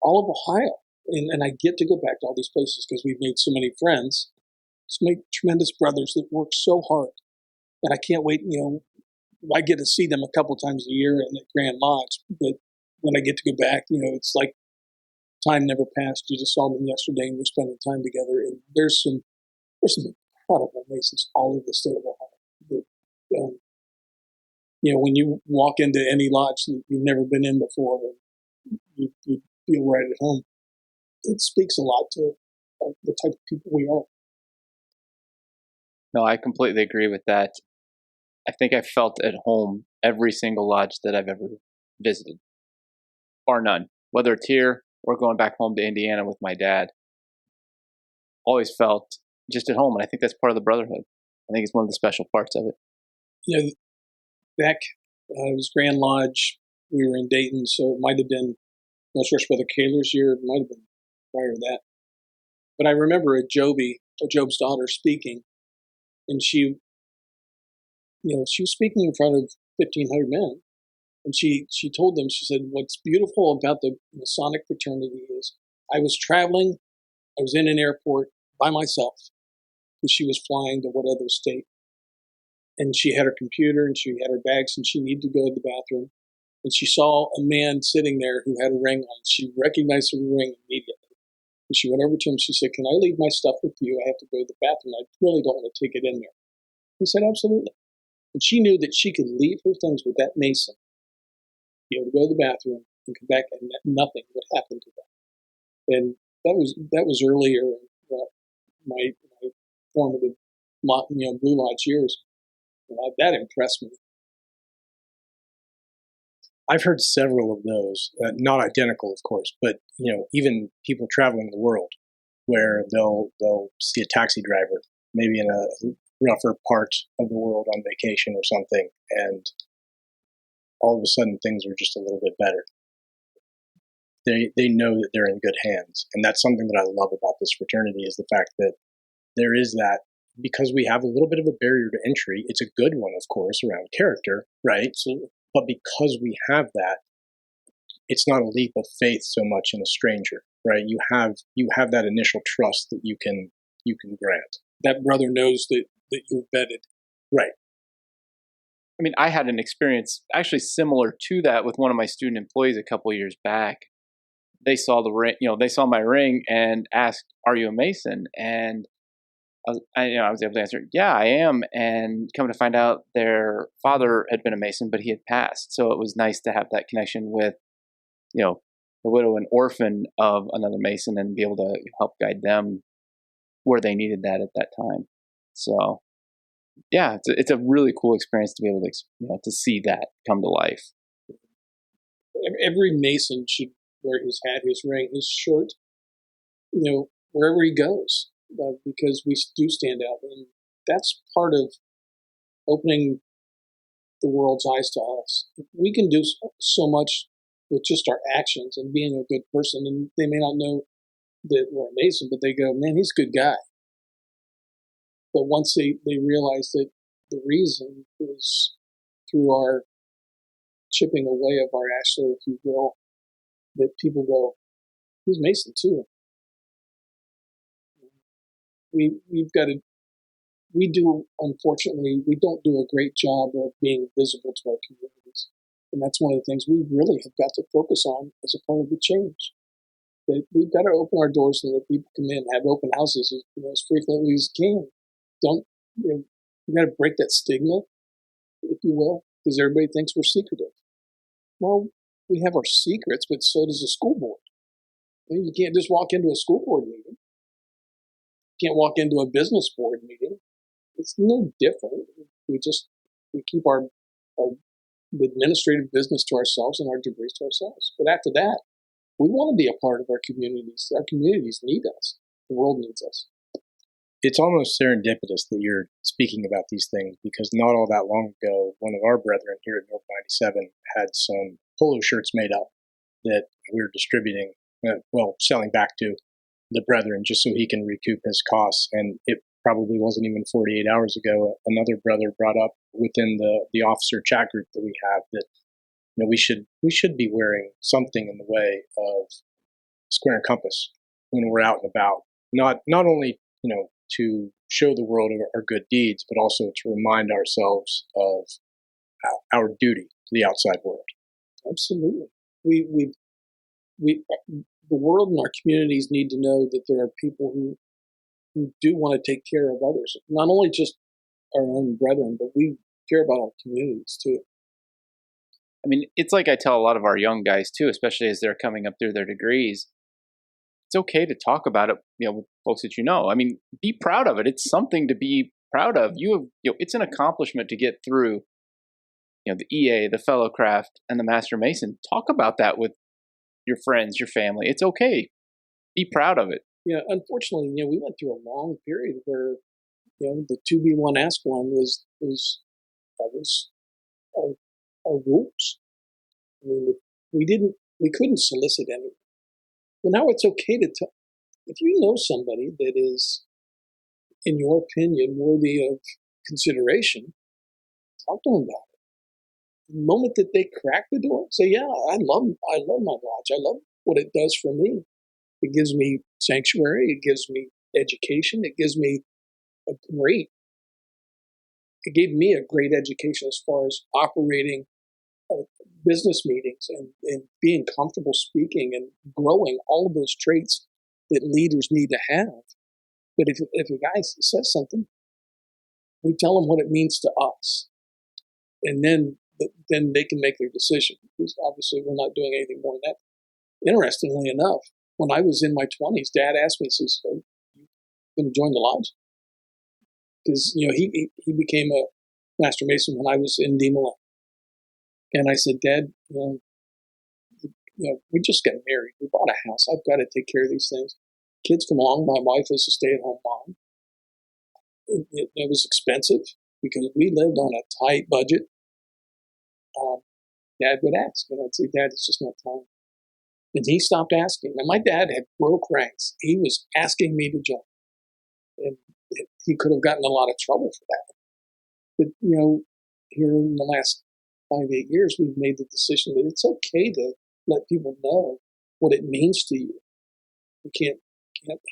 all of Ohio, and I get to go back to all these places because we've made so many friends, so many tremendous brothers that work so hard. And I can't wait, I get to see them a couple times a year in the Grand Lodge, but when I get to go back, it's like time never passed. You just saw them yesterday and we're spending time together. And there's some incredible Masons all over the state of Ohio. But, when you walk into any lodge that you've never been in before, you feel right at home. It speaks a lot to the type of people we are. No, I completely agree with that. I think I felt at home every single lodge that I've ever visited, bar none. Whether it's here or going back home to Indiana with my dad, always felt just at home. And I think that's part of the brotherhood. I think it's one of the special parts of it. Back, it was Grand Lodge. We were in Dayton, so it might have been Most Rush Brother Kaler's year. It might have been prior to that. But I remember Job's daughter, speaking, and she was speaking in front of 1,500 men. And she told them, she said, what's beautiful about the Masonic fraternity is I was traveling, I was in an airport by myself because she was flying to what other state. And she had her computer and she had her bags and she needed to go to the bathroom. And she saw a man sitting there who had a ring on. She recognized the ring immediately. And she went over to him. She said, can I leave my stuff with you? I have to go to the bathroom. I really don't want to take it in there. He said, absolutely. And she knew that she could leave her things with that Mason, to go to the bathroom and come back, and that nothing would happen to them. And that was earlier in my formative, Blue Lodge years. That impressed me. I've heard several of those, not identical, of course, but even people traveling the world, where they'll see a taxi driver, maybe in a rougher part of the world on vacation or something, and all of a sudden things are just a little bit better. They know that they're in good hands, and that's something that I love about this fraternity is the fact that there is that, because we have a little bit of a barrier to entry. It's a good one, of course, around character, right? Absolutely. But because we have that, it's not a leap of faith so much in a stranger, right? You have that initial trust that you can grant. That brother knows that you're vetted. Right. I mean, I had an experience actually similar to that with one of my student employees a couple of years back. They saw the ring, they saw my ring and asked, "Are you a Mason?" And I was able to answer, "Yeah, I am." And come to find out, their father had been a Mason, but he had passed. So it was nice to have that connection with, the widow and orphan of another Mason and be able to help guide them where they needed that at that time. So, yeah, it's a really cool experience to be able to to see that come to life. Every Mason should wear his hat, his ring, his shirt, wherever he goes, because we do stand out, and that's part of opening the world's eyes to us. We can do so much with just our actions and being a good person, and they may not know that we're a Mason, but they go, "Man, he's a good guy." But once they realize that the reason is through our chipping away of our ashlar, if you will, that people go, "He's Mason too." Unfortunately, we don't do a great job of being visible to our communities. And that's one of the things we really have got to focus on as a part of the change. That we've got to open our doors so that people come in, have open houses as frequently as can. We've got to break that stigma, if you will, because everybody thinks we're secretive. Well, we have our secrets, but so does the school board. You can't just walk into a school board meeting. You can't walk into a business board meeting. It's no different. We keep our administrative business to ourselves and our degrees to ourselves. But after that, we want to be a part of our communities. Our communities need us. The world needs us. It's almost serendipitous that you're speaking about these things, because not all that long ago, one of our brethren here at Newark 97 had some polo shirts made up that we were distributing, selling back to the brethren just so he can recoup his costs. And it probably wasn't even 48 hours ago, another brother brought up within the officer chat group that we have that, we should be wearing something in the way of square and compass when we're out and about. Not only to show the world our good deeds, but also to remind ourselves of our duty to the outside world. Absolutely. We the world and our communities need to know that there are people who do want to take care of others, not only just our own brethren, but we care about our communities too. I mean, it's like I tell a lot of our young guys too, especially as they're coming up through their degrees. It's okay to talk about it, with folks that I mean, be proud of it. It's something to be proud of. It's an accomplishment to get through, the EA, the Fellowcraft, and the Master Mason. Talk about that with your friends, your family. It's okay. Be proud of it. Yeah, unfortunately, we went through a long period where, the 2B1 Ask One was our rules. I mean, we couldn't solicit anyone. But now it's okay to tell. If you know somebody that is, in your opinion, worthy of consideration, talk to them about it. The moment that they crack the door, say, "Yeah, I love my lodge. I love what it does for me. It gives me sanctuary. It gives me education. It gives me it gave me a great education as far as operating business meetings and being comfortable speaking and growing all of those traits that leaders need to have." But if a guy says something, we tell them what it means to us, and then they can make their decision. Because obviously, we're not doing anything more than that. Interestingly enough, when I was in my 20s, Dad asked me, he says, "Are you going to join the lodge?" Because he became a Master Mason when I was in DMLA. And I said, "Dad, we just got married. We bought a house. I've got to take care of these things. Kids come along. My wife is a stay-at-home mom. It was expensive because we lived on a tight budget." Dad would ask, and I'd say, "Dad, it's just not time." And he stopped asking. And my dad had broke ranks. He was asking me to join. And he could have gotten a lot of trouble for that. But, here in the last 5-8 years, we've made the decision that it's okay to let people know what it means to you. You can't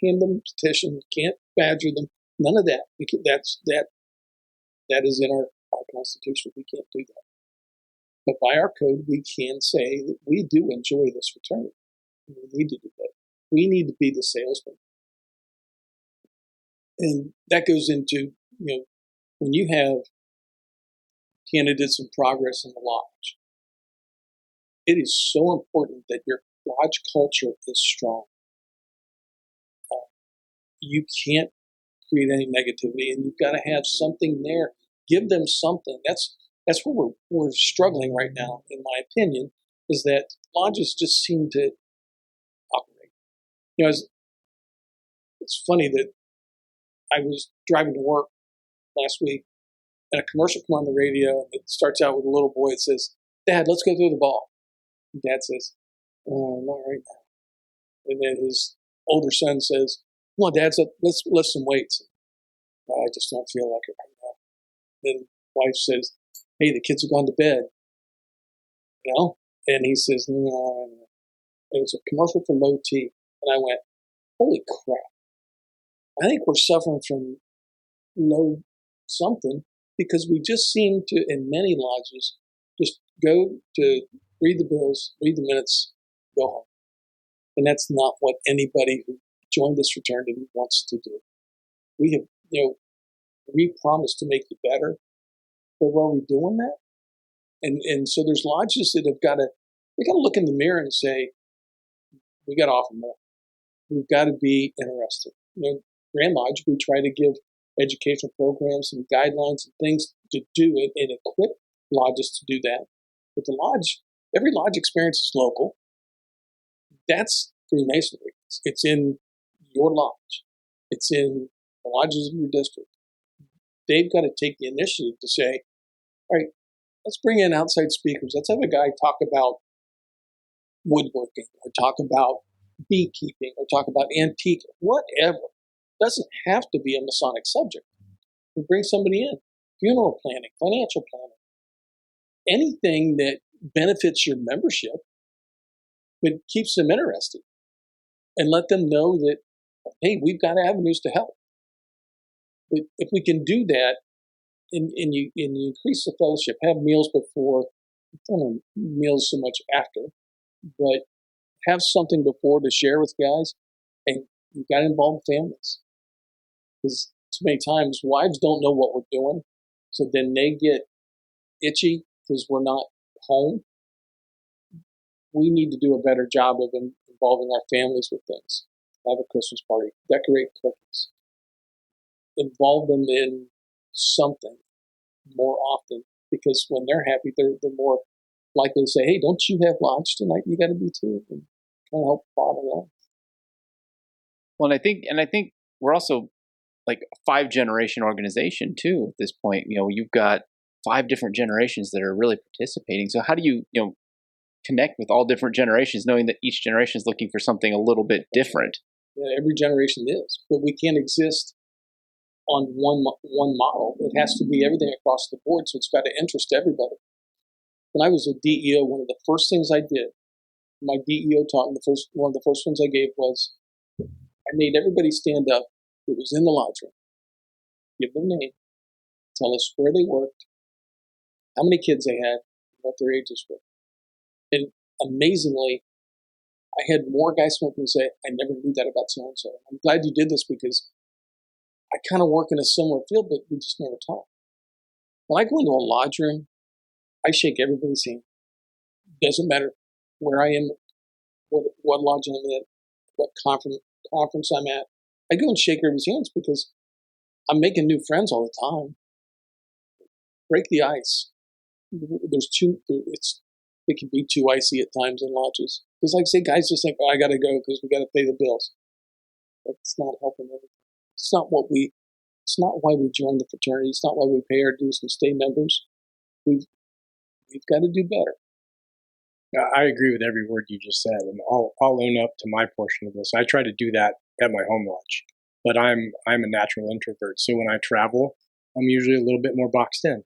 hand them a petition, can't badger them, none of that. That is in our Constitution. We can't do that. But by our code, we can say that we do enjoy this fraternity. We need to do that. We need to be the salesman. And that goes into, when you have candidates in progress in the lodge, it is so important that your lodge culture is strong. You can't create any negativity, and you've got to have something there. Give them something. That's where we're struggling right now, in my opinion, is that lodges just seem to operate. It's funny that I was driving to work last week, and a commercial came on the radio, and it starts out with a little boy that says, "Dad, let's go throw the ball." And Dad says, "Oh, not right now." And then his older son says, "Come on, Dad, let's lift some weights." "I just don't feel like it right now." Then wife says, "Hey, the kids have gone to bed." And he says, "No." It was a commercial for low T. And I went, holy crap. I think we're suffering from low something because we just seem to, in many lodges, just go to read the bills, read the minutes, go home. And that's not what anybody who joined this fraternity wants to do. We have, we promised to make you better, but are we doing that? And so there's lodges that they got to look in the mirror and say, we got to offer more. We've got to be interested. Grand Lodge, we try to give educational programs and guidelines and things to do it and equip lodges to do that. But every lodge experience is local. That's Freemasonry. It's in your lodge. It's in the lodges of your district. They've got to take the initiative to say, all right, let's bring in outside speakers. Let's have a guy talk about woodworking or talk about beekeeping or talk about antique, whatever. It doesn't have to be a Masonic subject. We bring somebody in, funeral planning, financial planning, anything that benefits your membership, but keeps them interested, and let them know that, hey, we've got avenues to help. But if we can do that, and you increase the fellowship, have meals before, don't know, meals so much after, but have something before to share with guys, and you got to involve families. Because too many times wives don't know what we're doing, so then they get itchy because we're not home. We need to do a better job of involving our families with things. Have a Christmas party, decorate cookies, involve them in something more often, because when they're happy, they're more likely to say, hey, don't you have lunch tonight? You got to be too, and kind of help father along. Well, and I think we're also like a 5-generation organization too at this point. You've got 5 different generations that are really participating. So how do you connect with all different generations, knowing that each generation is looking for something a little bit different? Yeah, every generation is, but we can't exist on one model. It has to be everything across the board, so it's got to interest everybody. When I was a DEO, one of the first things I did, my DEO talk, one of the first ones I gave was, I made everybody stand up who was in the lodge room, give their name, tell us where they worked, how many kids they had, what their ages were. And amazingly, I had more guys come up and say, I never knew that about so-and-so. I'm glad you did this because I kind of work in a similar field, but we just never talk. When I go into a lodge room, I shake everybody's hand. Doesn't matter where I am, what lodge I'm in, what conference I'm at. I go and shake everybody's hands because I'm making new friends all the time. Break the ice. It can be too icy at times in lodges. Because like I say, guys just think, oh, I got to go because we got to pay the bills. That's not helping anything. It's not why we joined the fraternity. It's not why we pay our dues and stay members. We've got to do better. Yeah, I agree with every word you just said, and I'll own up to my portion of this. I try to do that at my home lodge, but I'm a natural introvert. So when I travel, I'm usually a little bit more boxed in.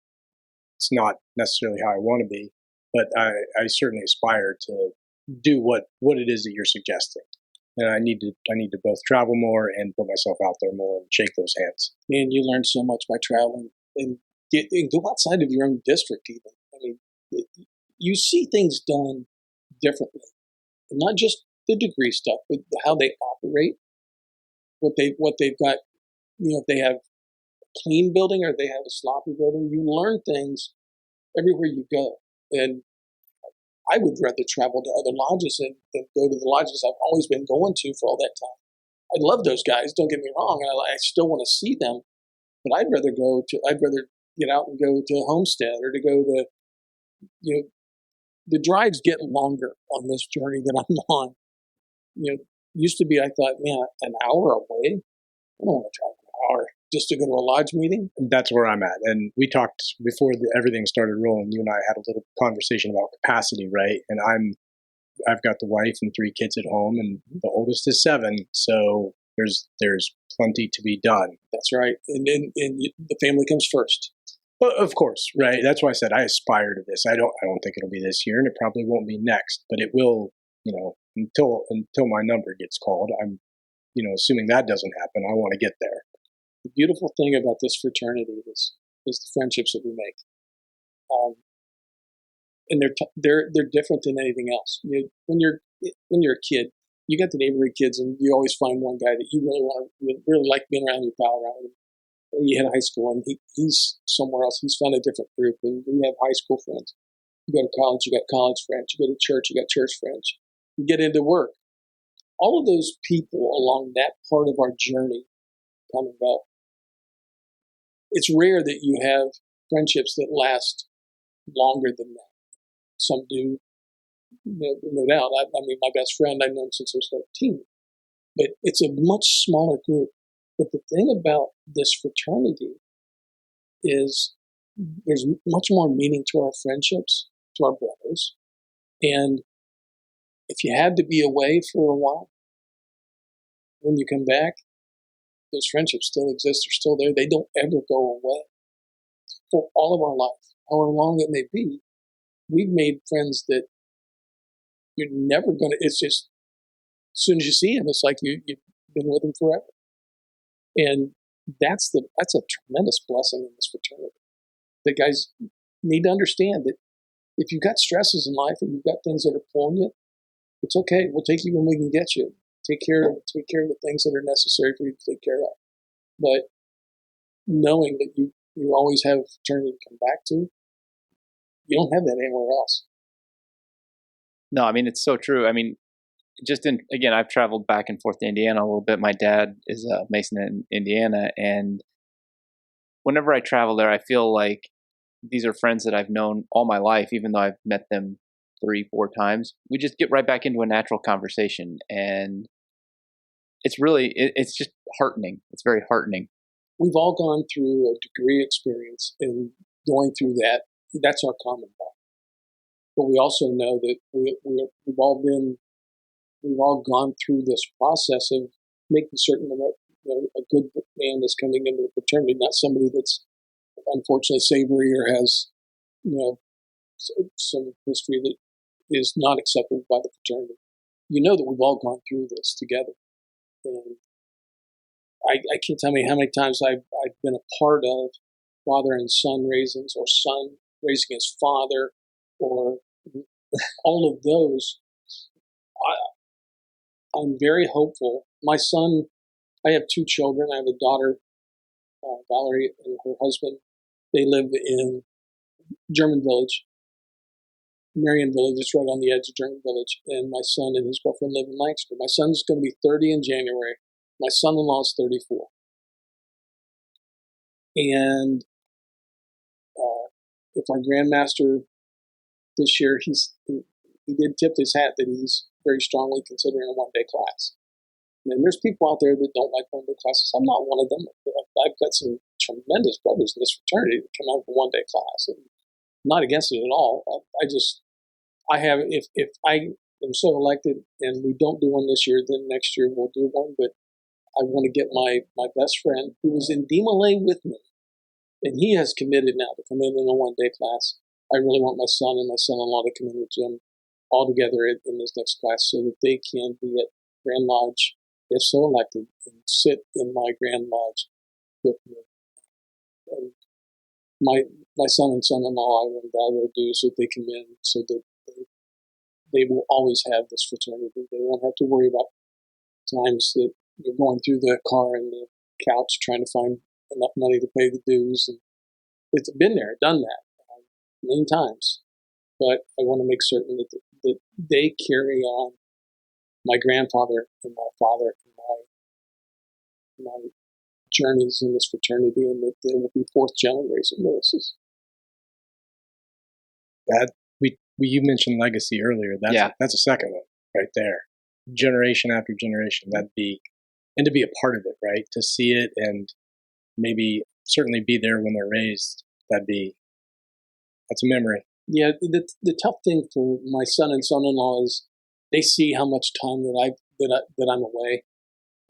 It's not necessarily how I want to be, but I certainly aspire to do what it is that you're suggesting. And I need to both travel more and put myself out there more and shake those hands. Man, you learn so much by traveling and go outside of your own district even. I mean, you see things done differently. And not just the degree stuff, but how they operate, what they've got, if they have a clean building or they have a sloppy building. You learn things everywhere you go. And I would rather travel to other lodges than go to the lodges I've always been going to for all that time. I love those guys, don't get me wrong. I still want to see them, but I'd rather get out and go to Homestead or to go to, the drives get longer on this journey that I'm on. Used to be, I thought, man, an hour away? I don't want to travel an hour just to go to a lodge meeting. That's where I'm at. And we talked before everything started rolling. You and I had a little conversation about capacity, right? And I've got the wife and 3 kids at home, and the oldest is 7. So there's plenty to be done. That's right. And the family comes first. Well, of course, right? That's why I said I aspire to this. I don't think it'll be this year, and it probably won't be next, but it will, until my number gets called. I'm, assuming that doesn't happen, I want to get there. The beautiful thing about this fraternity is the friendships that we make, and they're different than anything else. When you're a kid, you got the neighborhood kids, and you always find one guy that you really like being around. You pal around him. You hit high school, and he's somewhere else. He's found a different group, and you have high school friends. You go to college, you got college friends. You go to church, you got church friends. You get into work. All of those people along that part of our journey coming up. It's rare that you have friendships that last longer than that. Some do, no doubt. I mean, my best friend I've known since I was 13. But it's a much smaller group. But the thing about this fraternity is there's much more meaning to our friendships, to our brothers. And if you had to be away for a while, when you come back, those friendships still exist. They're still there. They don't ever go away for all of our life, however long it may be. we've made friends that you're never going to, it's just, as soon as you see them, it's like you've been with them forever. And that's a tremendous blessing in this fraternity. The guys need to understand that if you've got stresses in life and you've got things that are pulling you, it's okay. We'll take you when we can get you. Take care of the things that are necessary for you to take care of. But knowing that you always have a fraternity to come back to, you don't have that anywhere else. No, I mean, it's so true. I mean, again, I've traveled back and forth to Indiana a little bit. My dad is a Mason in Indiana, and whenever I travel there, I feel like these are friends that I've known all my life, even though I've met them 3-4 times. We just get right back into a natural conversation, and it's just heartening. It's very heartening. We've all gone through a degree experience, and going through that's our common bond. But we also know that we've all gone through this process of making certain that a good man is coming into the fraternity, not somebody that's unfortunately savory or has some history that is not acceptable by the fraternity. You know that we've all gone through this together, and I can't tell me how many times I've been a part of father and son raisings, or son raising his father, or all of those. I'm very hopeful. My son, I have 2 children. I have a daughter, Valerie, and her husband. They live in German Village, Marion Village. It's right on the edge of German Village. And my son and his girlfriend live in Lancaster. My son's going to be 30 in January. My son-in-law is 34. And if our Grandmaster this year, he did tip his hat that he's very strongly considering a one-day class. And there's people out there that don't like one-day classes. I'm not one of them. I've got some tremendous brothers in this fraternity that come out of a one-day class. And I'm not against it at all. If I am so elected and we don't do one this year, then next year we'll do one. But I want to get my best friend, who was in DMLA with me, and he has committed now to come in a one-day class. I really want my son and my son-in-law to come in with Jim all together in this next class, so that they can be at Grand Lodge, if so elected, and sit in my Grand Lodge with me. And my son and son-in-law, I want that to do so that they come in, so that they will always have this fraternity. They won't have to worry about times that you're going through the car and the couch trying to find enough money to pay the dues. And it's been there, done that many times. But I want to make certain that they carry on my grandfather and my father and my journeys in this fraternity, and that there will be 4th generation Lewises. You mentioned legacy earlier. That's a second one right there. Generation after generation. And to be a part of it, right? To see it and maybe certainly be there when they're raised. That's a memory. Yeah, the tough thing for my son and son-in-law is they see how much time that I'm away,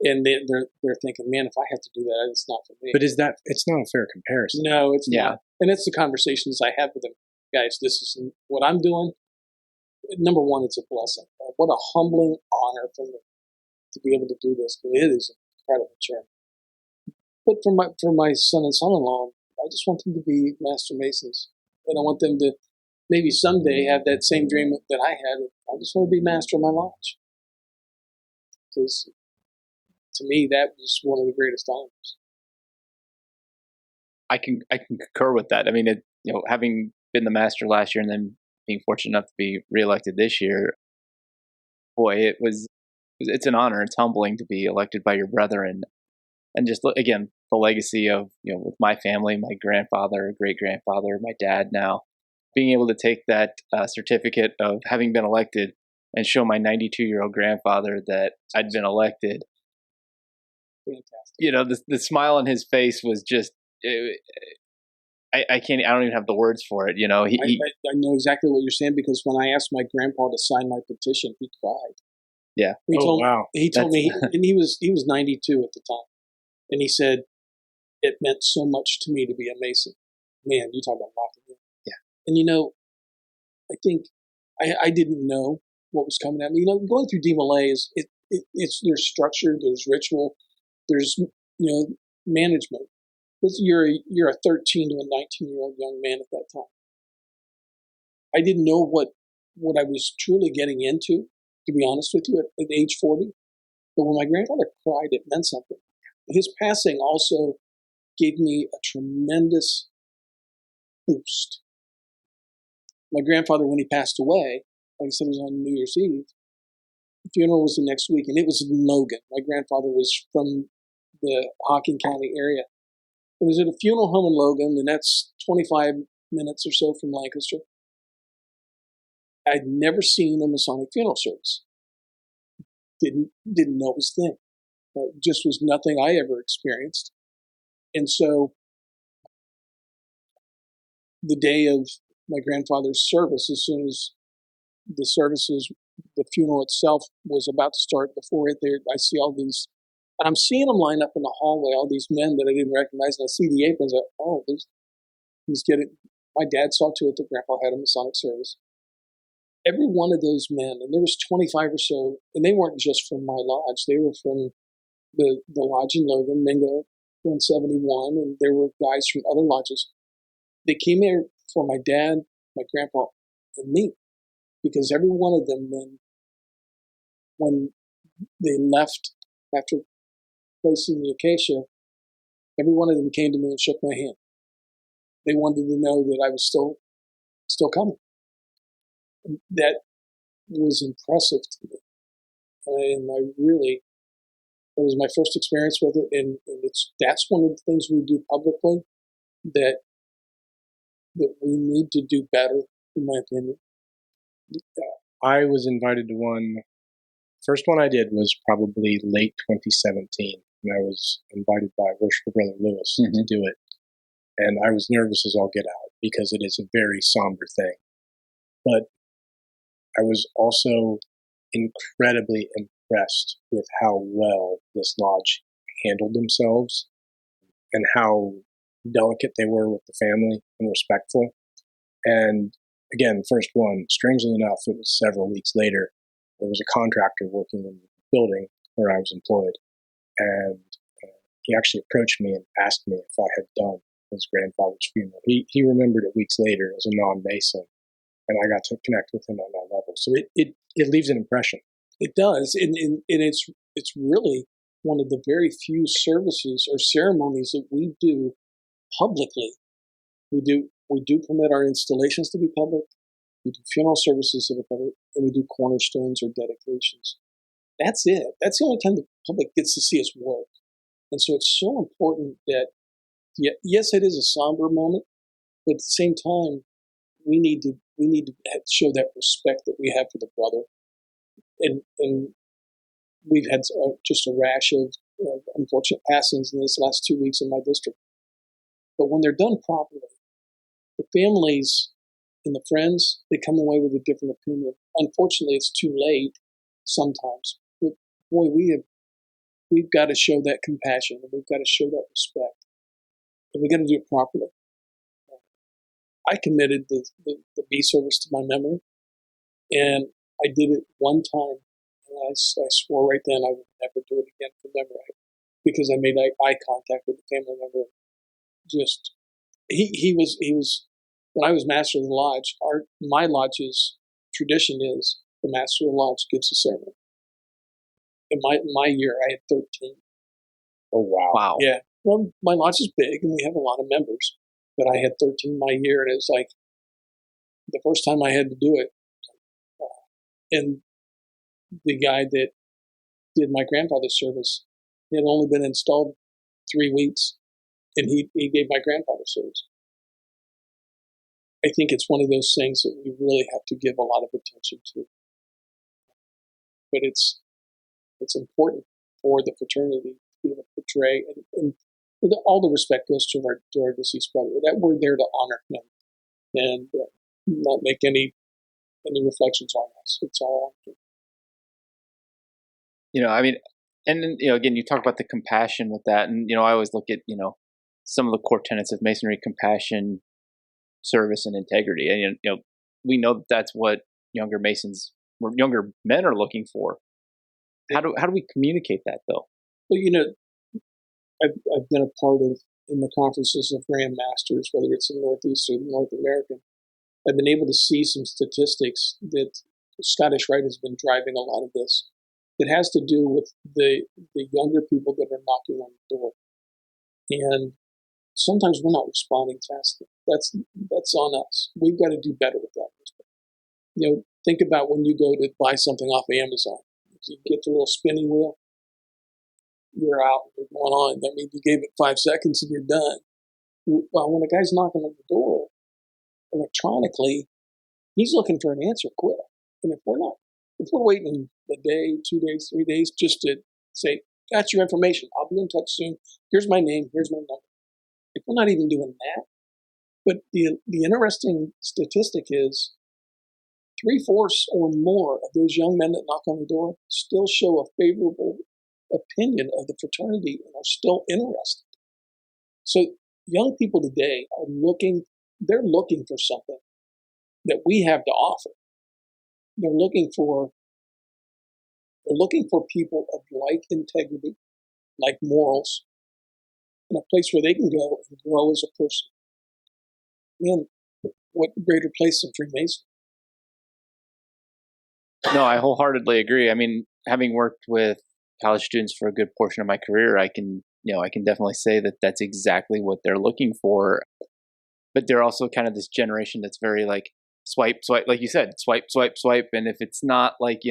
and they're thinking, man, if I have to do that, it's not for me. But it's not a fair comparison. No, it's not. And it's the conversations I have with them. Guys, this is what I'm doing. Number one, it's a blessing. What a humbling honor for me to be able to do this. But it is an incredible journey. But for my son and son-in-law, I just want them to be Master Masons. And I want them to maybe someday have that same dream that I had. I just want to be master of my lodge. Because to me, that was one of the greatest honors. I can concur with that. I mean, having been the master last year and then being fortunate enough to be reelected this year, boy, it's an honor. It's humbling to be elected by your brethren. And just, again, the legacy of, with my family, my grandfather, great-grandfather, my dad now, being able to take that certificate of having been elected and show my 92-year-old grandfather that I'd been elected. Fantastic. The smile on his face was just, I don't even have the words for it. I know exactly what you're saying, because when I asked my grandpa to sign my petition, he cried. Yeah. He told me, and he was 92 at the time. And he said, it meant so much to me to be a Mason. Man, you talk about locking in. Yeah. And I think I didn't know what was coming at me. Going through DMLA it's there's structure, there's ritual, there's management. But you're a 13 to a 19-year-old young man at that time. I didn't know what I was truly getting into, to be honest with you, at age 40. But when my grandfather cried, it meant something. His passing also gave me a tremendous boost. My grandfather, when he passed away, like I said, it was on New Year's Eve. The funeral was the next week, and it was in Logan. My grandfather was from the Hocking County area. It was at a funeral home in Logan, and that's 25 minutes or so from Lancaster. I'd never seen a Masonic funeral service. Didn't know it was a thing. It just was nothing I ever experienced. And so the day of my grandfather's service, as soon as the funeral itself was about to start, before it there, I see all these, and I'm seeing them line up in the hallway, all these men that I didn't recognize, and I see the aprons, he's getting, my dad saw to it that Grandpa had a Masonic service. Every one of those men, and there was 25 or so, and they weren't just from my lodge, they were from the lodge in Logan, Mingo 171, and there were guys from other lodges. They came here for my dad, my grandpa, and me, because every one of them, then, when they left after placing the acacia, every one of them came to me and shook my hand. They wanted to know that I was still coming. And that was impressive to me, and it was my first experience with it, and that's one of the things we do publicly that we need to do better, in my opinion. I was invited to one. First one I did was probably late 2017, and I was invited by Worshipful Brother Lewis to do it. And I was nervous as all get out because it is a very somber thing. But I was also incredibly impressed with how well this lodge handled themselves and how delicate they were with the family and respectful. And again, first one, strangely enough, it was several weeks later. There was a contractor working in the building where I was employed, and he actually approached me and asked me if I had done his grandfather's funeral. He remembered it weeks later as a non-Mason, and I got to connect with him on that level. So it leaves an impression. It does, and it's really one of the very few services or ceremonies that we do publicly. We do permit our installations to be public. We do funeral services that are public, and we do cornerstones or dedications. That's it. That's the only time the public gets to see us work. And so it's so important that, yes, it is a somber moment, but at the same time, we need to show that respect that we have for the brother. And we've had just a rash of unfortunate passings in this last 2 weeks in my district. But when they're done properly, the families and the friends, they come away with a different opinion. Unfortunately, it's too late sometimes. But boy, we've got to show that compassion, and we've got to show that respect, and we've got to do it properly. I committed the B service to my memory, and I did it one time, and I swore right then I would never do it again from memory, because I made eye contact with the family member. Just he was when I was master of the lodge. My lodge's tradition is the master of the lodge gives a ceremony. In my year, I had 13. Oh wow! Yeah, well, my lodge is big, and we have a lot of members. But I had 13 my year, and it was like the first time I had to do it. And the guy that did my grandfather's service, he had only been installed 3 weeks, and he gave my grandfather's service. I think it's one of those things that we really have to give a lot of attention to. But it's important for the fraternity to be able to portray, and all the respect goes to our deceased brother, that we're there to honor him and not make any reflections on us. It's all on him. I mean, and then, again, you talk about the compassion with that, and I always look at some of the core tenets of Masonry: compassion, service, and integrity. And we know that that's what younger men are looking for. How do we communicate that though? Well, I've been a part of in the conferences of Grand Masters, whether it's in Northeast or North American. I've been able to see some statistics that Scottish Rite has been driving a lot of this. It has to do with the younger people that are knocking on the door, and sometimes we're not responding fast enough. That's on us. We've got to do better with that. Think about when you go to buy something off of Amazon. You get the little spinning wheel, you're out, you're going on. That means you gave it 5 seconds and you're done. Well, when a guy's knocking on the door electronically, he's looking for an answer quick. And if we're waiting a day, 2 days, 3 days, just to say, got your information, I'll be in touch soon. Here's my name, here's my number. If we're not even doing that, but the interesting statistic is 3/4 or more of those young men that knock on the door still show a favorable opinion of the fraternity and are still interested. So young people today they're looking for something that we have to offer. They're looking for people of like integrity, like morals, and a place where they can go and grow as a person. Man, what greater place than Freemasonry? No, I wholeheartedly agree. I mean, having worked with college students for a good portion of my career, I can definitely say that that's exactly what they're looking for. But they're also kind of this generation that's very like swipe, like you said, swipe. And if it's not like,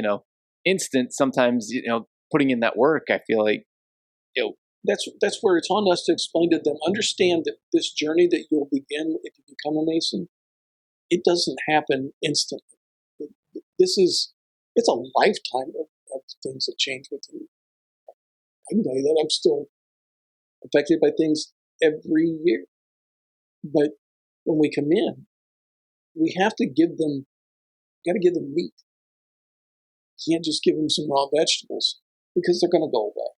instant, sometimes, putting in that work, I feel like, that's where it's on us to explain to them, understand that this journey that you'll begin if you become a Mason, it doesn't happen instantly. It's a lifetime of things that change with you. I can tell you that I'm still affected by things every year. But when we come in, we have to give them meat. You can't just give them some raw vegetables because they're going to go away.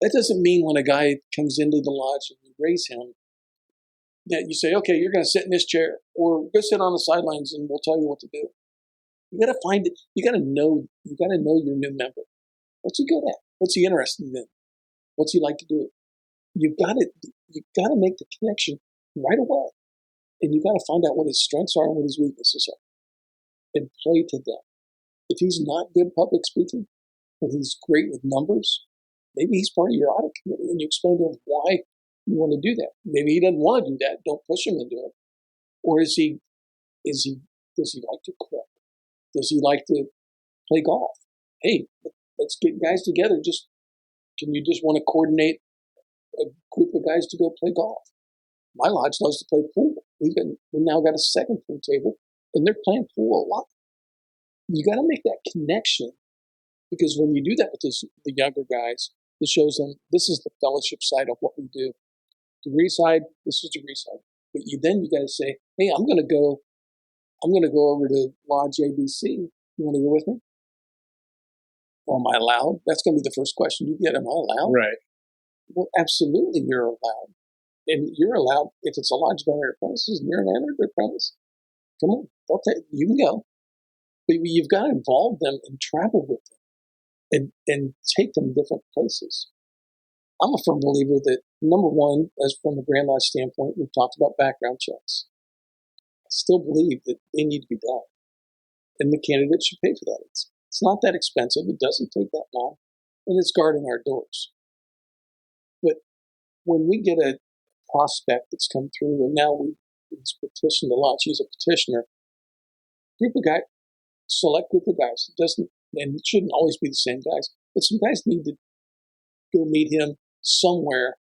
That doesn't mean when a guy comes into the lodge and you raise him, that you say, okay, you're going to sit in this chair or go sit on the sidelines and we'll tell you what to do. You got to find it. You got to know your new member. What's he good at? What's he interested in? What's he like to do? You've got to make the connection right away. And you got to find out what his strengths are and what his weaknesses are and play to them. If he's not good public speaking, but he's great with numbers, maybe he's part of your audit committee and you explain to him why you want to do that. Maybe he doesn't want to do that. Don't push him into it. Or does he like to cook? Does he like to play golf? Hey, let's get guys together. Can you just want to coordinate a group of guys to go play golf? My lodge loves to play pool. We've now got a second pool table, and they're playing pool a lot. You got to make that connection, because when you do that with the younger guys, it shows them this is the fellowship side of what we do. Degree side, this is degree side. But you got to say, hey, I'm going to go over to Lodge ABC. You want to go with me? Well, am I allowed? That's going to be the first question you get. Am I allowed? Right. Well, absolutely, you're allowed. And you're allowed, if it's a lodge banner apprentices and you're an entered apprentice, come on, you can go. But you've got to involve them and travel with them and take them different places. I'm a firm believer that, number one, as from the Grand Lodge standpoint, we've talked about background checks. I still believe that they need to be done. And the candidate should pay for that. It's not that expensive. It doesn't take that long. And it's guarding our doors. But when we get a prospect that's come through and now he's petitioned the lodge, he's a petitioner, select group of guys. And it shouldn't always be the same guys, but some guys need to go meet him somewhere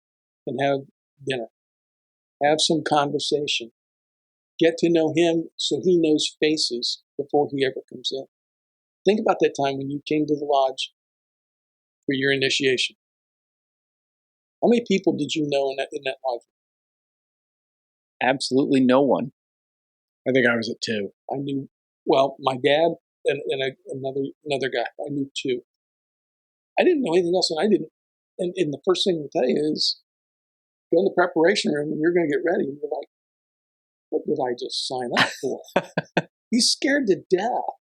and have dinner, have some conversation, get to know him so he knows faces before he ever comes in. Think about that time when you came to the lodge for your initiation. How many people did you know in that lodge? Absolutely no one. I think I was at 2. I knew, my dad and another guy. I knew 2. I didn't know anything else, and I didn't. And the first thing to tell you is, go in the preparation room and you're going to get ready. And you're like, what did I just sign up for? He's scared to death.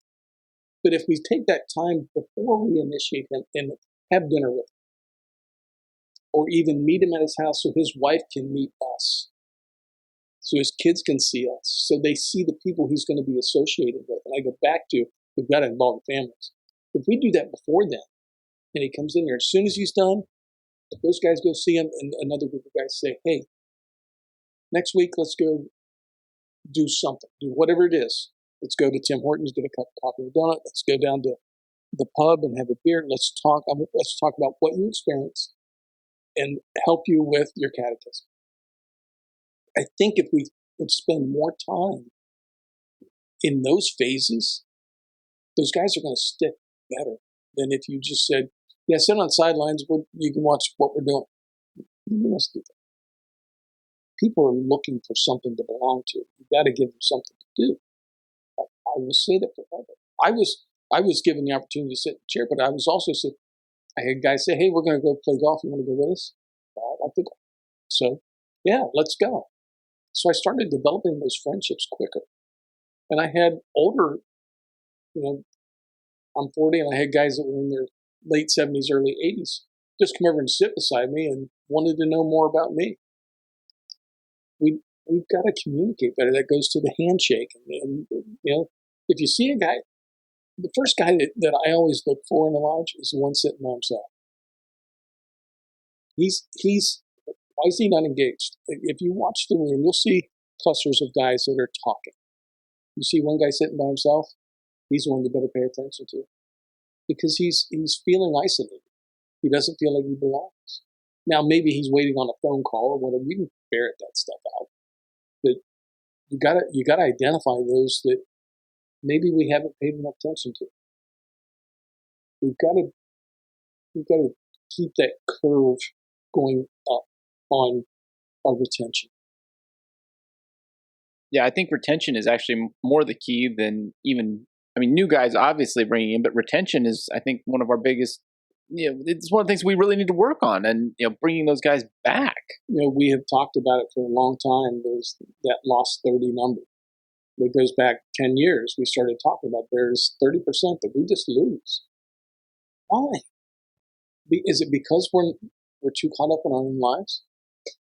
But if we take that time before we initiate him and have dinner with him, or even meet him at his house so his wife can meet us, so his kids can see us, so they see the people he's going to be associated with. And I go back to, we've got to involve the families. If we do that before then, and he comes in there, as soon as he's done, those guys go see him, and another group of guys say, hey, next week, let's go do something, do whatever it is. Let's go to Tim Hortons, get a cup of coffee and a donut. Let's go down to the pub and have a beer. Let's talk about what you experienced and help you with your catechism. I think if we would spend more time in those phases, those guys are going to stick better than if you just said, yeah, sit on the sidelines, you can watch what we're doing. You must do that. People are looking for something to belong to. You've got to give them something to do. I will say that forever. I was given the opportunity to sit in the chair, but I was also I had guys say, hey, we're going to go play golf. You want to go with us? I think so. Yeah, let's go. So I started developing those friendships quicker. And I had older, I'm 40, and I had guys that were in their late 70s, early 80s just come over and sit beside me and wanted to know more about me. We've got to communicate better. That goes to the handshake. And if you see a guy, the first guy that I always look for in the lodge is the one sitting by himself. Why is he not engaged? If you watch the room, you'll see clusters of guys that are talking. You see one guy sitting by himself, he's the one you better pay attention to. Because he's feeling isolated. He doesn't feel like he belongs. Now, maybe he's waiting on a phone call or whatever. You can ferret that stuff out. But you gotta identify those that maybe we haven't paid enough attention to. We've got to keep that curve going up on our retention. Yeah, I think retention is actually more the key than even, new guys obviously bringing in, but retention is, I think, one of our biggest, it's one of the things we really need to work on, and, bringing those guys back. We have talked about it for a long time. There's that lost 30 number. It goes back 10 years. We started talking about there's 30% that we just lose. Why? Is it because we're too caught up in our own lives?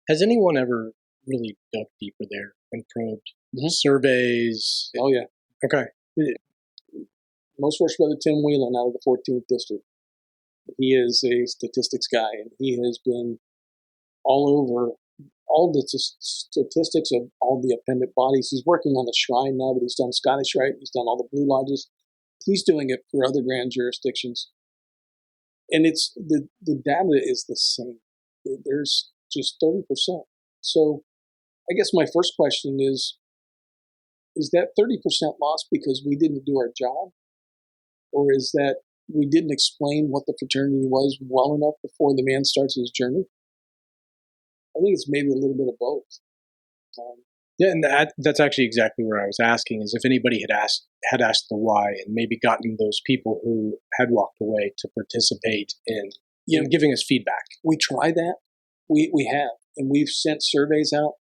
Has anyone ever really dug deeper there and probed surveys? Oh, yeah. Okay. Most Worship Brother Tim Whelan out of the 14th District. He is a statistics guy, and he has been all over all the statistics of all the appendant bodies. He's working on the shrine now, but he's done Scottish Rite. He's done all the Blue Lodges. He's doing it for other grand jurisdictions. And it's the data is the same. There's just 30%. So I guess my first question is that 30% lost because we didn't do our job? Or is that we didn't explain what the fraternity was well enough before the man starts his journey? I think it's maybe a little bit of both. Yeah, and that's actually exactly where I was asking, is if anybody had asked the why and maybe gotten those people who had walked away to participate in giving us feedback. We try that. We have. And we've sent surveys out,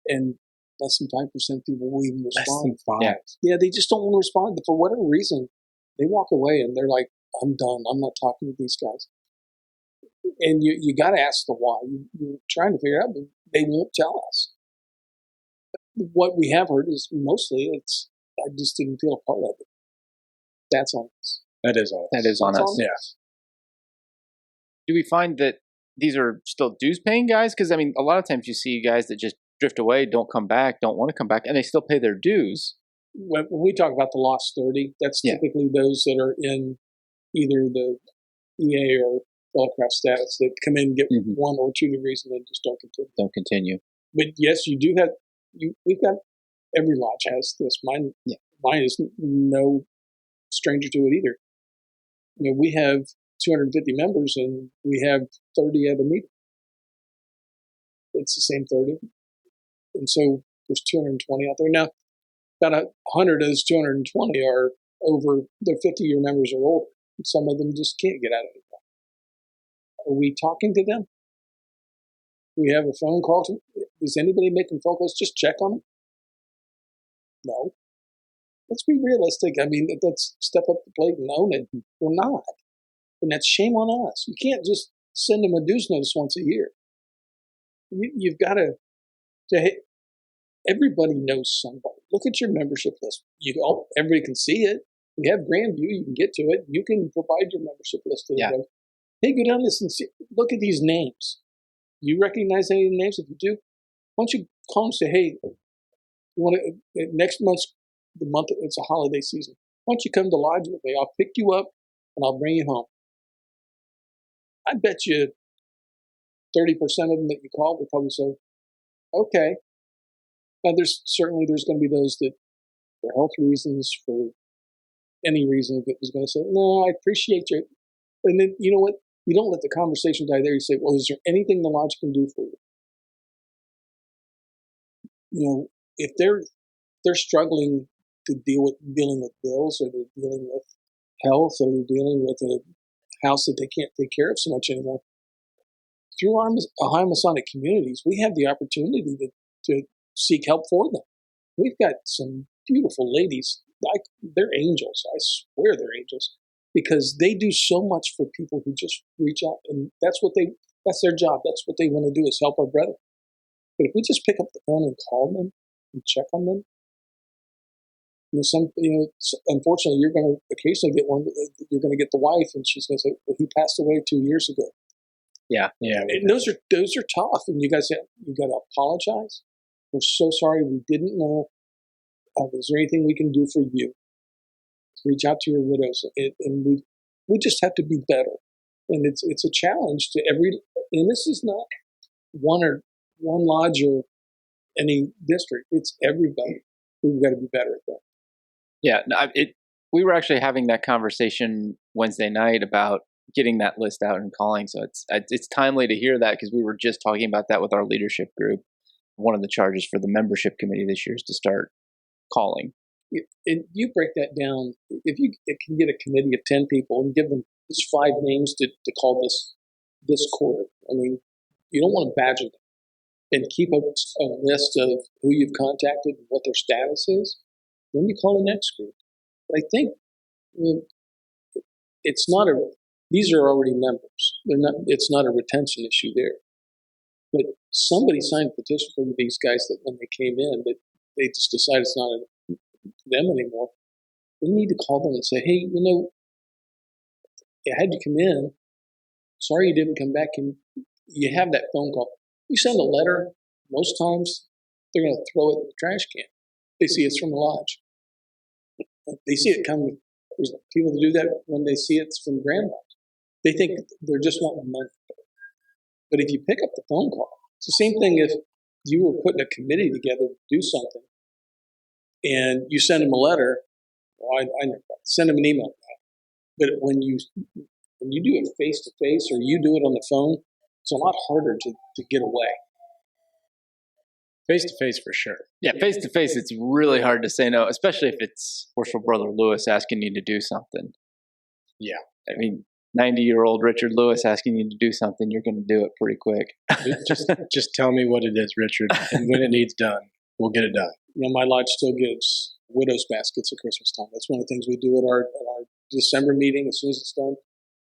and less than 5% of people will even respond. Less than 5. Yeah, they just don't want to respond. But for whatever reason, they walk away and they're like, I'm done. I'm not talking to these guys. And you got to ask the why. You're trying to figure it out, but they won't tell us. What we have heard is mostly I just didn't feel a part of it. That's on us. That is on us. That is on us. Yeah. Do we find that these are still dues paying guys? Because, a lot of times you see guys that just drift away, don't come back, don't want to come back, and they still pay their dues. When we talk about the lost 30, that's typically those that are in either the EA or fellowcraft status that come in and get 1 or 2 degrees and then just don't continue. But yes, you do have, we've got, every lodge has this. Mine is no stranger to it either. We have 250 members and we have 30 at a meeting. It's the same 30. And so there's 220 out there. Now, about 100 of those 220 are over, their 50-year members are older. Some of them just can't get out of it. Are we talking to them? We have a phone call. Is anybody making phone calls? Just check on them? No. let's be realistic. I mean, let's step up the plate and own it. We're not. And that's shame on us. You can't just send them a dues notice once a year. You've got to, hey, everybody knows somebody. Look at your membership list. Everybody can see it. You have Grandview, you can get to it. You can provide your membership list to everybody. Hey, go down this and see. Look at these names. You recognize any of the names? If you do, why don't you call and say, hey, you want to, next month's the month, it's a holiday season. Why don't you come to lodge with me? I'll pick you up and I'll bring you home. I bet you 30% of them that you call will probably say, okay. Now, there's going to be those that, for health reasons, for any reason, that is going to say, no, I appreciate you. And then, you know what? You don't let the conversation die there. You say, well, is there anything the lodge can do for you? You know, if they're struggling to dealing with bills, or they're dealing with health, or they're dealing with a house that they can't take care of so much anymore, through our Ohio Masonic communities, we have the opportunity to seek help for them. We've got some beautiful ladies. They're angels. I swear they're angels, because they do so much for people who just reach out, and that's their job. That's what they want to do, is help our brethren. But if we just pick up the phone and call them and check on them, unfortunately, you're going to occasionally get one. You're going to get the wife, and she's going to say, well, he passed away 2 years ago. Yeah. And those are tough, and you got to apologize. We're so sorry, we didn't know. Is there anything we can do for you? Reach out to your widows, and we just have to be better. And it's a challenge to and this is not one lodge or any district. It's everybody. We've got to be better at that. Yeah, we were actually having that conversation Wednesday night about getting that list out and calling. So it's timely to hear that, because we were just talking about that with our leadership group. One of the charges for the membership committee this year is to start calling. And you break that down. If you can get a committee of 10 people and give them just 5 names to call this quarter, I mean, you don't want to badger them. And keep a list of who you've contacted and what their status is. Then you call the next group. But I think it's not these are already members. It's not a retention issue there. But somebody signed a petition for these guys that when they came in, that they just decided it's not them anymore. We need to call them and say, hey, I had you come in. Sorry you didn't come back. And you have that phone call. You send a letter, most times they're going to throw it in the trash can. They see it's from the lodge. They see it coming. There's people that do that when they see it's from grandma. They think they're just wanting money. But if you pick up the phone call, it's the same thing if you were putting a committee together to do something, and you send them a letter. Well, I send them an email. But when you do it face to face, or you do it on the phone, it's a lot harder to get away. Face to face, for sure. Yeah, face to face, it's really hard to say no, especially if it's Worshipful Brother Lewis asking you to do something. Yeah. I mean, 90-year-old Richard Lewis asking you to do something, you're going to do it pretty quick. Just tell me what it is, Richard, and when it needs done, we'll get it done. My lodge still gives widows baskets at Christmas time. That's one of the things we do at our December meeting. As soon as it's done,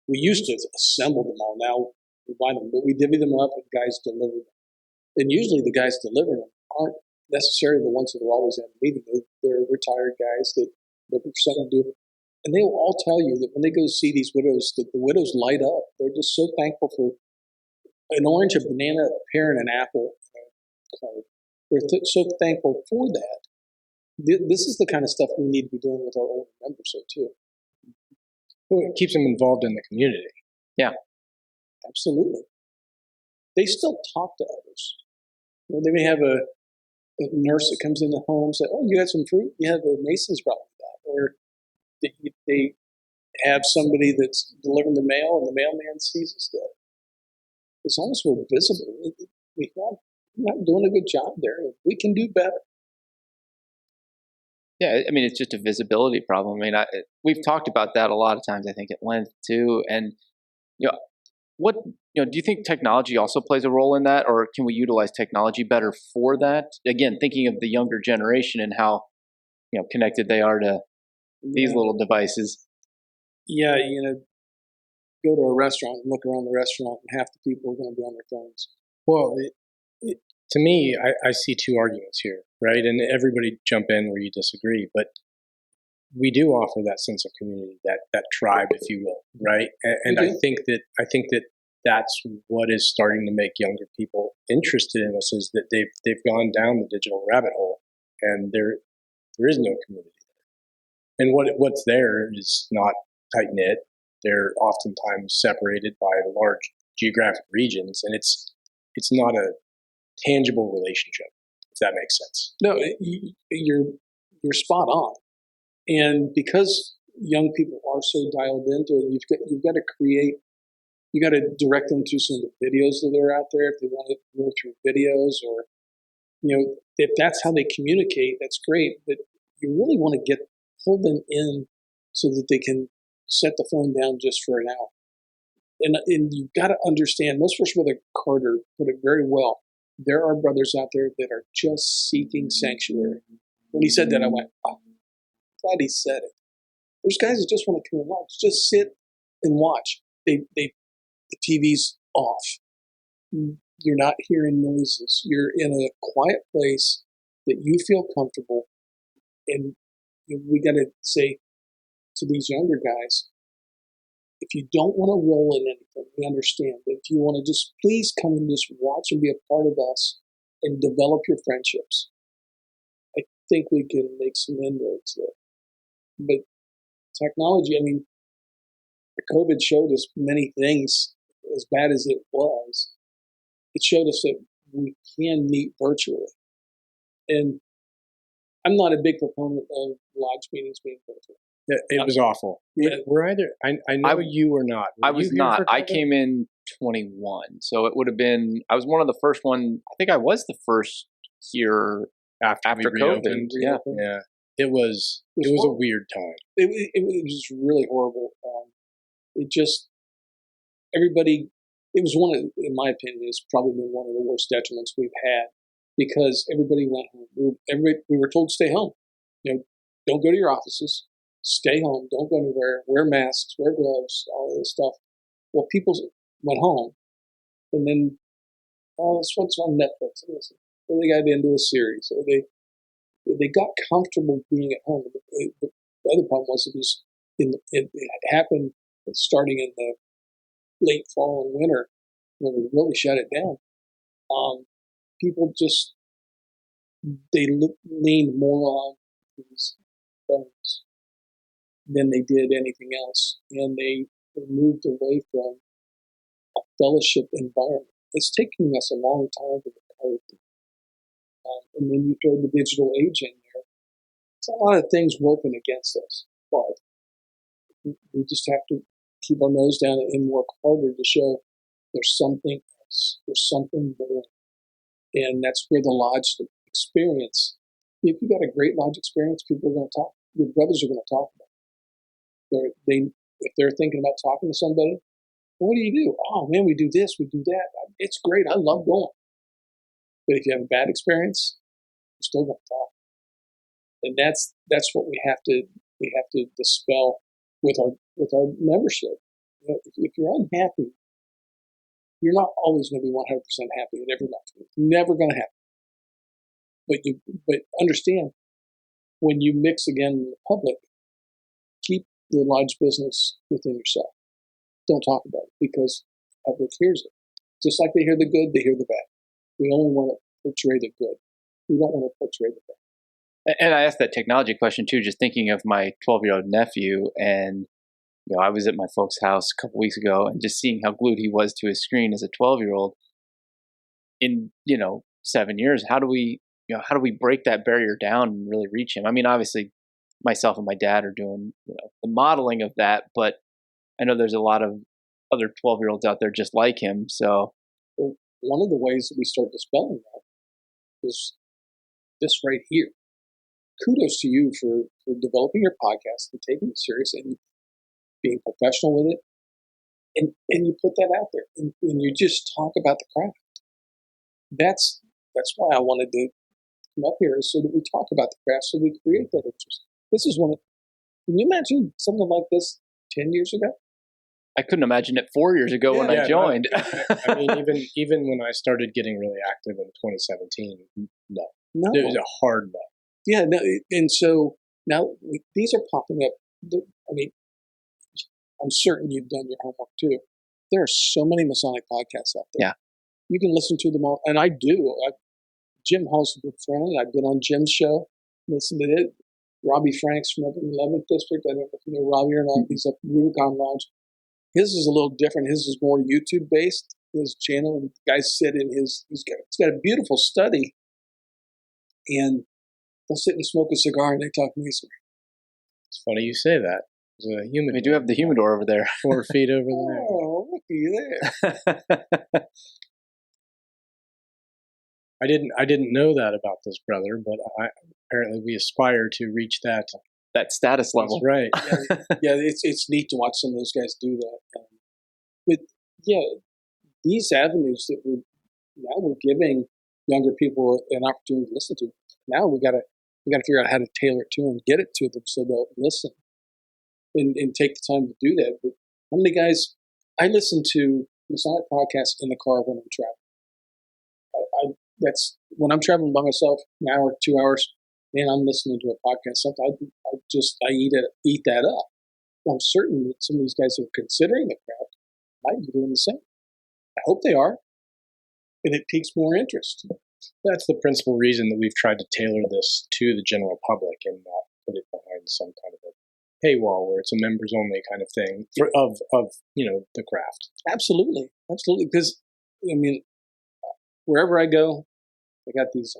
we used to assemble them all. Now we buy them, but we divvy them up and guys deliver them. And usually the guys delivering them aren't necessarily the ones that are always at the meeting. They're retired guys that looking for something to do. And they will all tell you that when they go see these widows, that the widows light up. They're just so thankful for an orange, a banana, a pear, and an apple. They're so thankful for that. This is the kind of stuff we need to be doing with our older members, too. Well, it keeps them involved in the community. Yeah. Absolutely. They still talk to others. They may have a nurse that comes in the home and says, oh, you had some fruit? You have a Mason's brought with that. Or they have somebody that's delivering the mail and the mailman sees us there. As long as we're visible, we're not doing a good job there. We can do better. Yeah, I mean, it's just a visibility problem. I mean, we've talked about that a lot of times, I think, at length, too. And, do you think technology also plays a role in that, or can we utilize technology better for that? Again, thinking of the younger generation and how connected they are to these little devices. Yeah, go to a restaurant and look around the restaurant, and half the people are going to be on their phones. Well, to me, I see two arguments here, right? And everybody jump in where you disagree, but we do offer that sense of community, that tribe, if you will, right? And I think that that's what is starting to make younger people interested in us, is that they've gone down the digital rabbit hole, and there is no community there. And what's there is not tight knit. They're oftentimes separated by large geographic regions, and it's not a tangible relationship, if that makes sense. No, you're spot on. And because young people are so dialed into it, you've got to direct them to some of the videos that are out there if they want to go through videos, or if that's how they communicate, that's great. But you really want to pull them in so that they can set the phone down just for an hour. And you've got to understand, most First Brother Carter put it very well. There are brothers out there that are just seeking sanctuary. When he said that, I went, oh, glad he said it. There's guys that just want to come and watch. Just sit and watch. The TV's off. You're not hearing noises. You're in a quiet place that you feel comfortable. And we got to say to these younger guys, if you don't want to roll in anything, we understand. But if you want to just please come and just watch and be a part of us and develop your friendships, I think we can make some inroads there. But technology, the COVID showed us many things. As bad as it was, it showed us that we can meet virtually. And I'm not a big proponent of lodge meetings being virtual. It was awful. Yeah. I know you were not. I was not. I came in 21, so it would have been. I was one of the first one. I think I was the first here after COVID. Yeah. It was a weird time. It was really horrible. Everybody. It was in my opinion, it's probably been one of the worst detriments we've had, because everybody went home. We were told to stay home. Don't go to your offices. Stay home. Don't go anywhere. Wear masks. Wear gloves. All of this stuff. Well, people went home, and then this one's on Netflix. Or they got into a series. Or they got comfortable being at home. The other problem was it happened starting in the late fall and winter when we really shut it down. People just leaned more on these phones than they did anything else, and they moved away from a fellowship environment. It's taking us a long time to recover. And then you throw the digital age in there. It's a lot of things working against us, but we just have to keep our nose down and work harder to show there's something else, there's something more. And that's where the lodge experience, if you got a great lodge experience, people are going to talk. Your brothers are going to talk about it. If they're thinking about talking to somebody, what do you do? Oh man, we do this, we do that. It's great. I love going. But if you have a bad experience, you're still going to talk. And that's what we have to dispel with our membership. If you're unhappy, you're not always going to be 100% happy at every month. It's never going to happen. But understand, when you mix again in the public, keep the lodge business within yourself. Don't talk about it, because the public hears it. Just like they hear the good, they hear the bad. We only want to portray the good. We don't want to portray the bad. And I asked that technology question too, just thinking of my 12-year-old nephew. And I was at my folks' house a couple weeks ago, and just seeing how glued he was to his screen as a 12-year-old. In 7 years, how do we break that barrier down and really reach him? Obviously, myself and my dad are doing the modeling of that, but I know there's a lot of other 12-year-olds out there just like him. So one of the ways that we start dispelling that is this right here. Kudos to you for developing your podcast and taking it serious and being professional with it. And you put that out there and you just talk about the craft. That's why I wanted to come up here is so that we talk about the craft, so we create that interest. This is can you imagine something like this 10 years ago? I couldn't imagine it 4 years ago when I joined. I mean, even when I started getting really active in 2017, no. It was a hard no. Yeah, no, and so now these are popping up. I mean, I'm certain you've done your homework too. There are so many Masonic podcasts out there. Yeah. You can listen to them all, and I do. Jim Hall's a good friend. I've been on Jim's show, listened to it. Robbie Franks from up in the 11th District. I don't know if you know Robbie or not. He's up at Rubicon Lodge. His is a little different. His is more YouTube based. His channel, and guys sit in his. He's got a beautiful study, and they'll sit and smoke a cigar and they talk masonry. It's funny you say that. There's a humidor. We do have the humidor over there. 4 feet over there. Oh, looky there. I didn't know that about this brother, but apparently we aspire to reach that status level. That's right. Yeah, it's neat to watch some of those guys do that. But yeah, these avenues that we're giving younger people an opportunity to listen to. Now we got to figure out how to tailor it to them, get it to them so they'll listen and take the time to do that. But how many guys? I listen to Masonic podcasts in the car when I'm traveling. That's when I'm traveling by myself, an hour, 2 hours, and I'm listening to a podcast. Sometimes I eat that up. I'm certain that some of these guys who are considering the craft might be doing the same. I hope they are, and it piques more interest. That's the principal reason that we've tried to tailor this to the general public and not put it behind some kind of a paywall where it's a members only kind of thing of the craft. Absolutely. Because I mean, wherever I go, I got these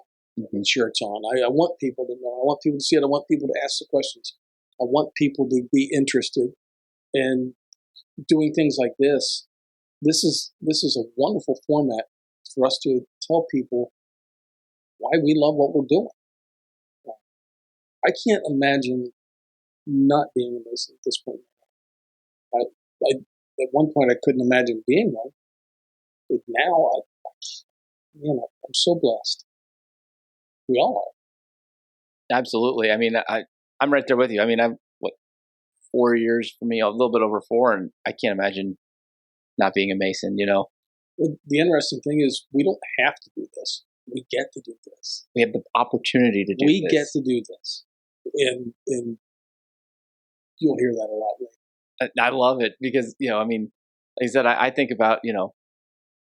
shirts on. I want people to know. I want people to see it. I want people to ask the questions. I want people to be interested. And doing things like this is a wonderful format for us to tell people why we love what we're doing. I can't imagine not being a Mason at this point. At one point, I couldn't imagine being one. But now, I'm so blessed. We all are. Absolutely. I mean, I'm right there with you. I mean, 4 years for me, a little bit over 4, and I can't imagine not being a Mason, Well, the interesting thing is we don't have to do this. We get to do this. We have the opportunity to do this. We get to do this. And you'll hear that a lot later. I love it because, I mean, like I said, I think about,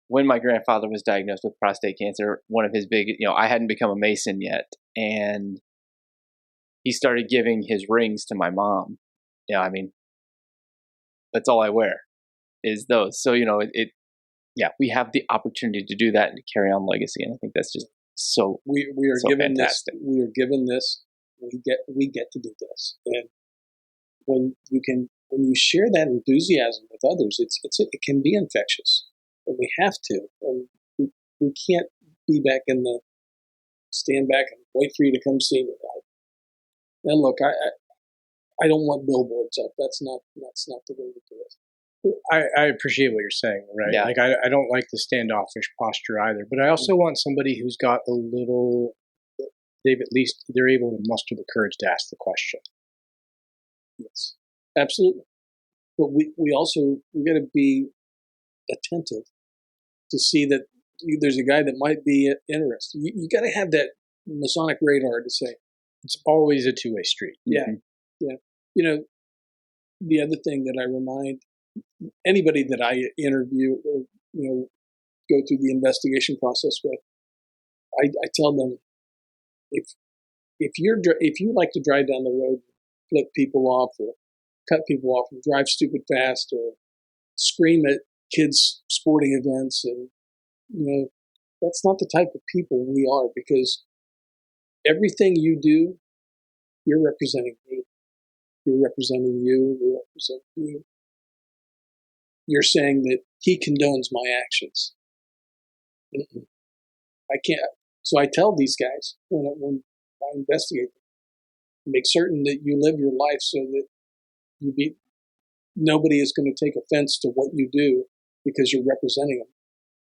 when my grandfather was diagnosed with prostate cancer, one of his big, I hadn't become a Mason yet. And he started giving his rings to my mom. I mean, that's all I wear is those. So, we have the opportunity to do that and to carry on legacy. And I think that's just so we are so given fantastic. this. We are given this. We get to do this. And when you share that enthusiasm with others, it can be infectious. And we have to. And we can't be back stand back and wait for you to come see me. And look, I don't want billboards up. That's not the way to do it. I appreciate what you're saying, right? Yeah. Like I don't like the standoffish posture either, but I also want somebody who's got a little. They're able to muster the courage to ask the question. Yes, absolutely. But we got to be attentive to see that there's a guy that might be interested. You got to have that Masonic radar to say it's always a two-way street. Yeah, yeah. The other thing that I remind anybody that I interview or go through the investigation process with, I tell them if you like to drive down the road, flip people off or cut people off or drive stupid fast or scream at kids' sporting events, and that's not the type of people we are, because everything you do, you're representing me. You're representing you. You're representing you. You're saying that he condones my actions. I can't. So I tell these guys when I investigate them, make certain that you live your life so that nobody is going to take offense to what you do, because you're representing a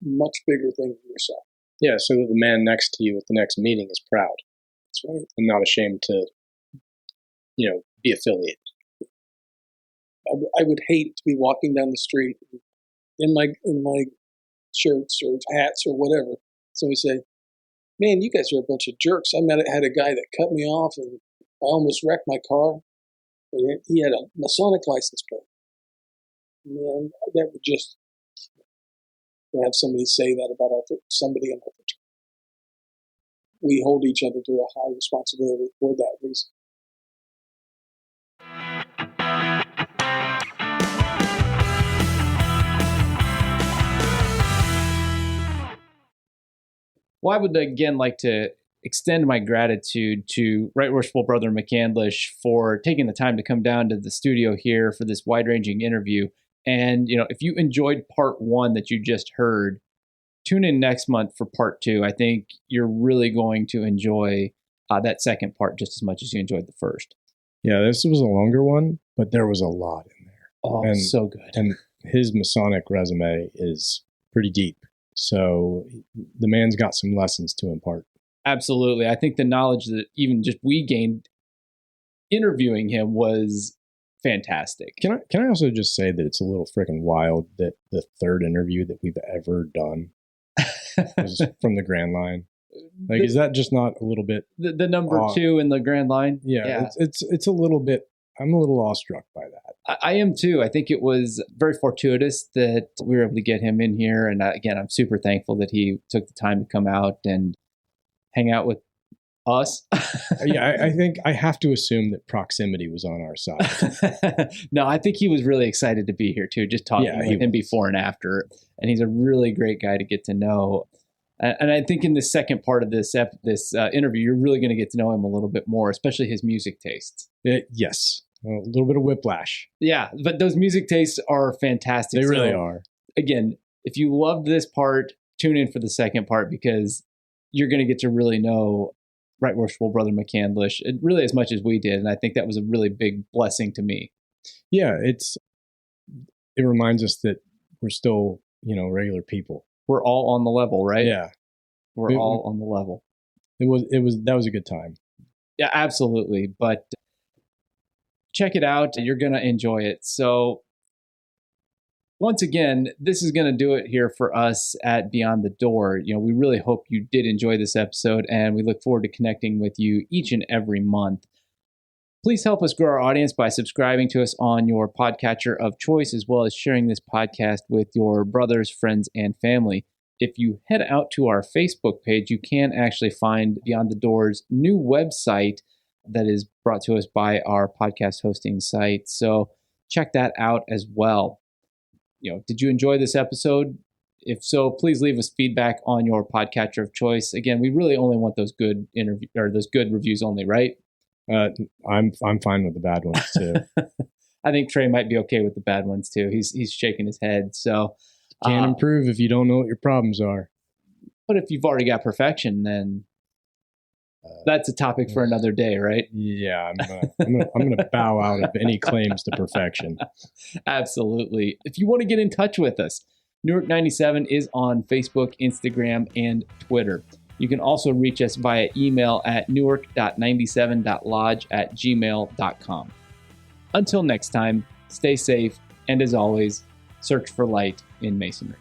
much bigger thing than yourself. Yeah, so that the man next to you at the next meeting is proud. That's right. I'm not ashamed to, be affiliated. I would hate to be walking down the street in my shirts or hats or whatever. Somebody say, "Man, you guys are a bunch of jerks." I had a guy that cut me off, and I almost wrecked my car. And he had a Masonic license plate. Man, that would just to have somebody say that about somebody in our fraternity. We hold each other to a high responsibility for that reason. Well, I would again like to extend my gratitude to Right Worshipful Brother McCandlish for taking the time to come down to the studio here for this wide-ranging interview. And, if you enjoyed part 1 that you just heard, tune in next month for part 2. I think you're really going to enjoy that second part just as much as you enjoyed the first. Yeah, this was a longer one, but there was a lot in there. Oh, so good. And his Masonic resume is pretty deep. So the man's got some lessons to impart. Absolutely. I think the knowledge that even just we gained interviewing him was fantastic. Can I also just say that it's a little freaking wild that the third interview that we've ever done was from the Grand Line? Like, is that just not a little bit the number 2 in the Grand Line? Yeah. It's a little bit. I'm a little awestruck by that. I am too. I think it was very fortuitous that we were able to get him in here. And again, I'm super thankful that he took the time to come out and hang out with us. Yeah, I think I have to assume that proximity was on our side. No, I think he was really excited to be here too, just talking with him before and after. And he's a really great guy to get to know. And I think in the second part of this interview, you're really going to get to know him a little bit more, especially his music tastes. Yes. A little bit of whiplash. Yeah, but those music tastes are fantastic. They really are. Again, if you loved this part, tune in for the second part because you're going to get to really know Right Worshipful Brother McCandlish really as much as we did. And I think that was a really big blessing to me. Yeah, it reminds us that we're still, regular people. We're all on the level, right? Yeah. We're all on the level. That was a good time. Yeah, absolutely. But check it out. You're going to enjoy it. So once again, this is going to do it here for us at Beyond the Door. We really hope you did enjoy this episode, and we look forward to connecting with you each and every month. Please help us grow our audience by subscribing to us on your podcatcher of choice, as well as sharing this podcast with your brothers, friends, and family. If you head out to our Facebook page, you can actually find Beyond the Door's new website that is brought to us by our podcast hosting site. So check that out as well. Did you enjoy this episode? If so, please leave us feedback on your podcatcher of choice. Again, we really only want those good those good reviews only, right? I'm fine with the bad ones too. I think Trey might be okay with the bad ones too. He's shaking his head. So can't improve if you don't know what your problems are. But if you've already got perfection, then that's a topic for another day, right? Yeah, I'm gonna bow out of any claims to perfection. Absolutely. If you want to get in touch with us, Newark 97 is on Facebook, Instagram, and Twitter. You can also reach us via email at newark.97.lodge@gmail.com. Until next time, stay safe, and as always, search for light in Masonry.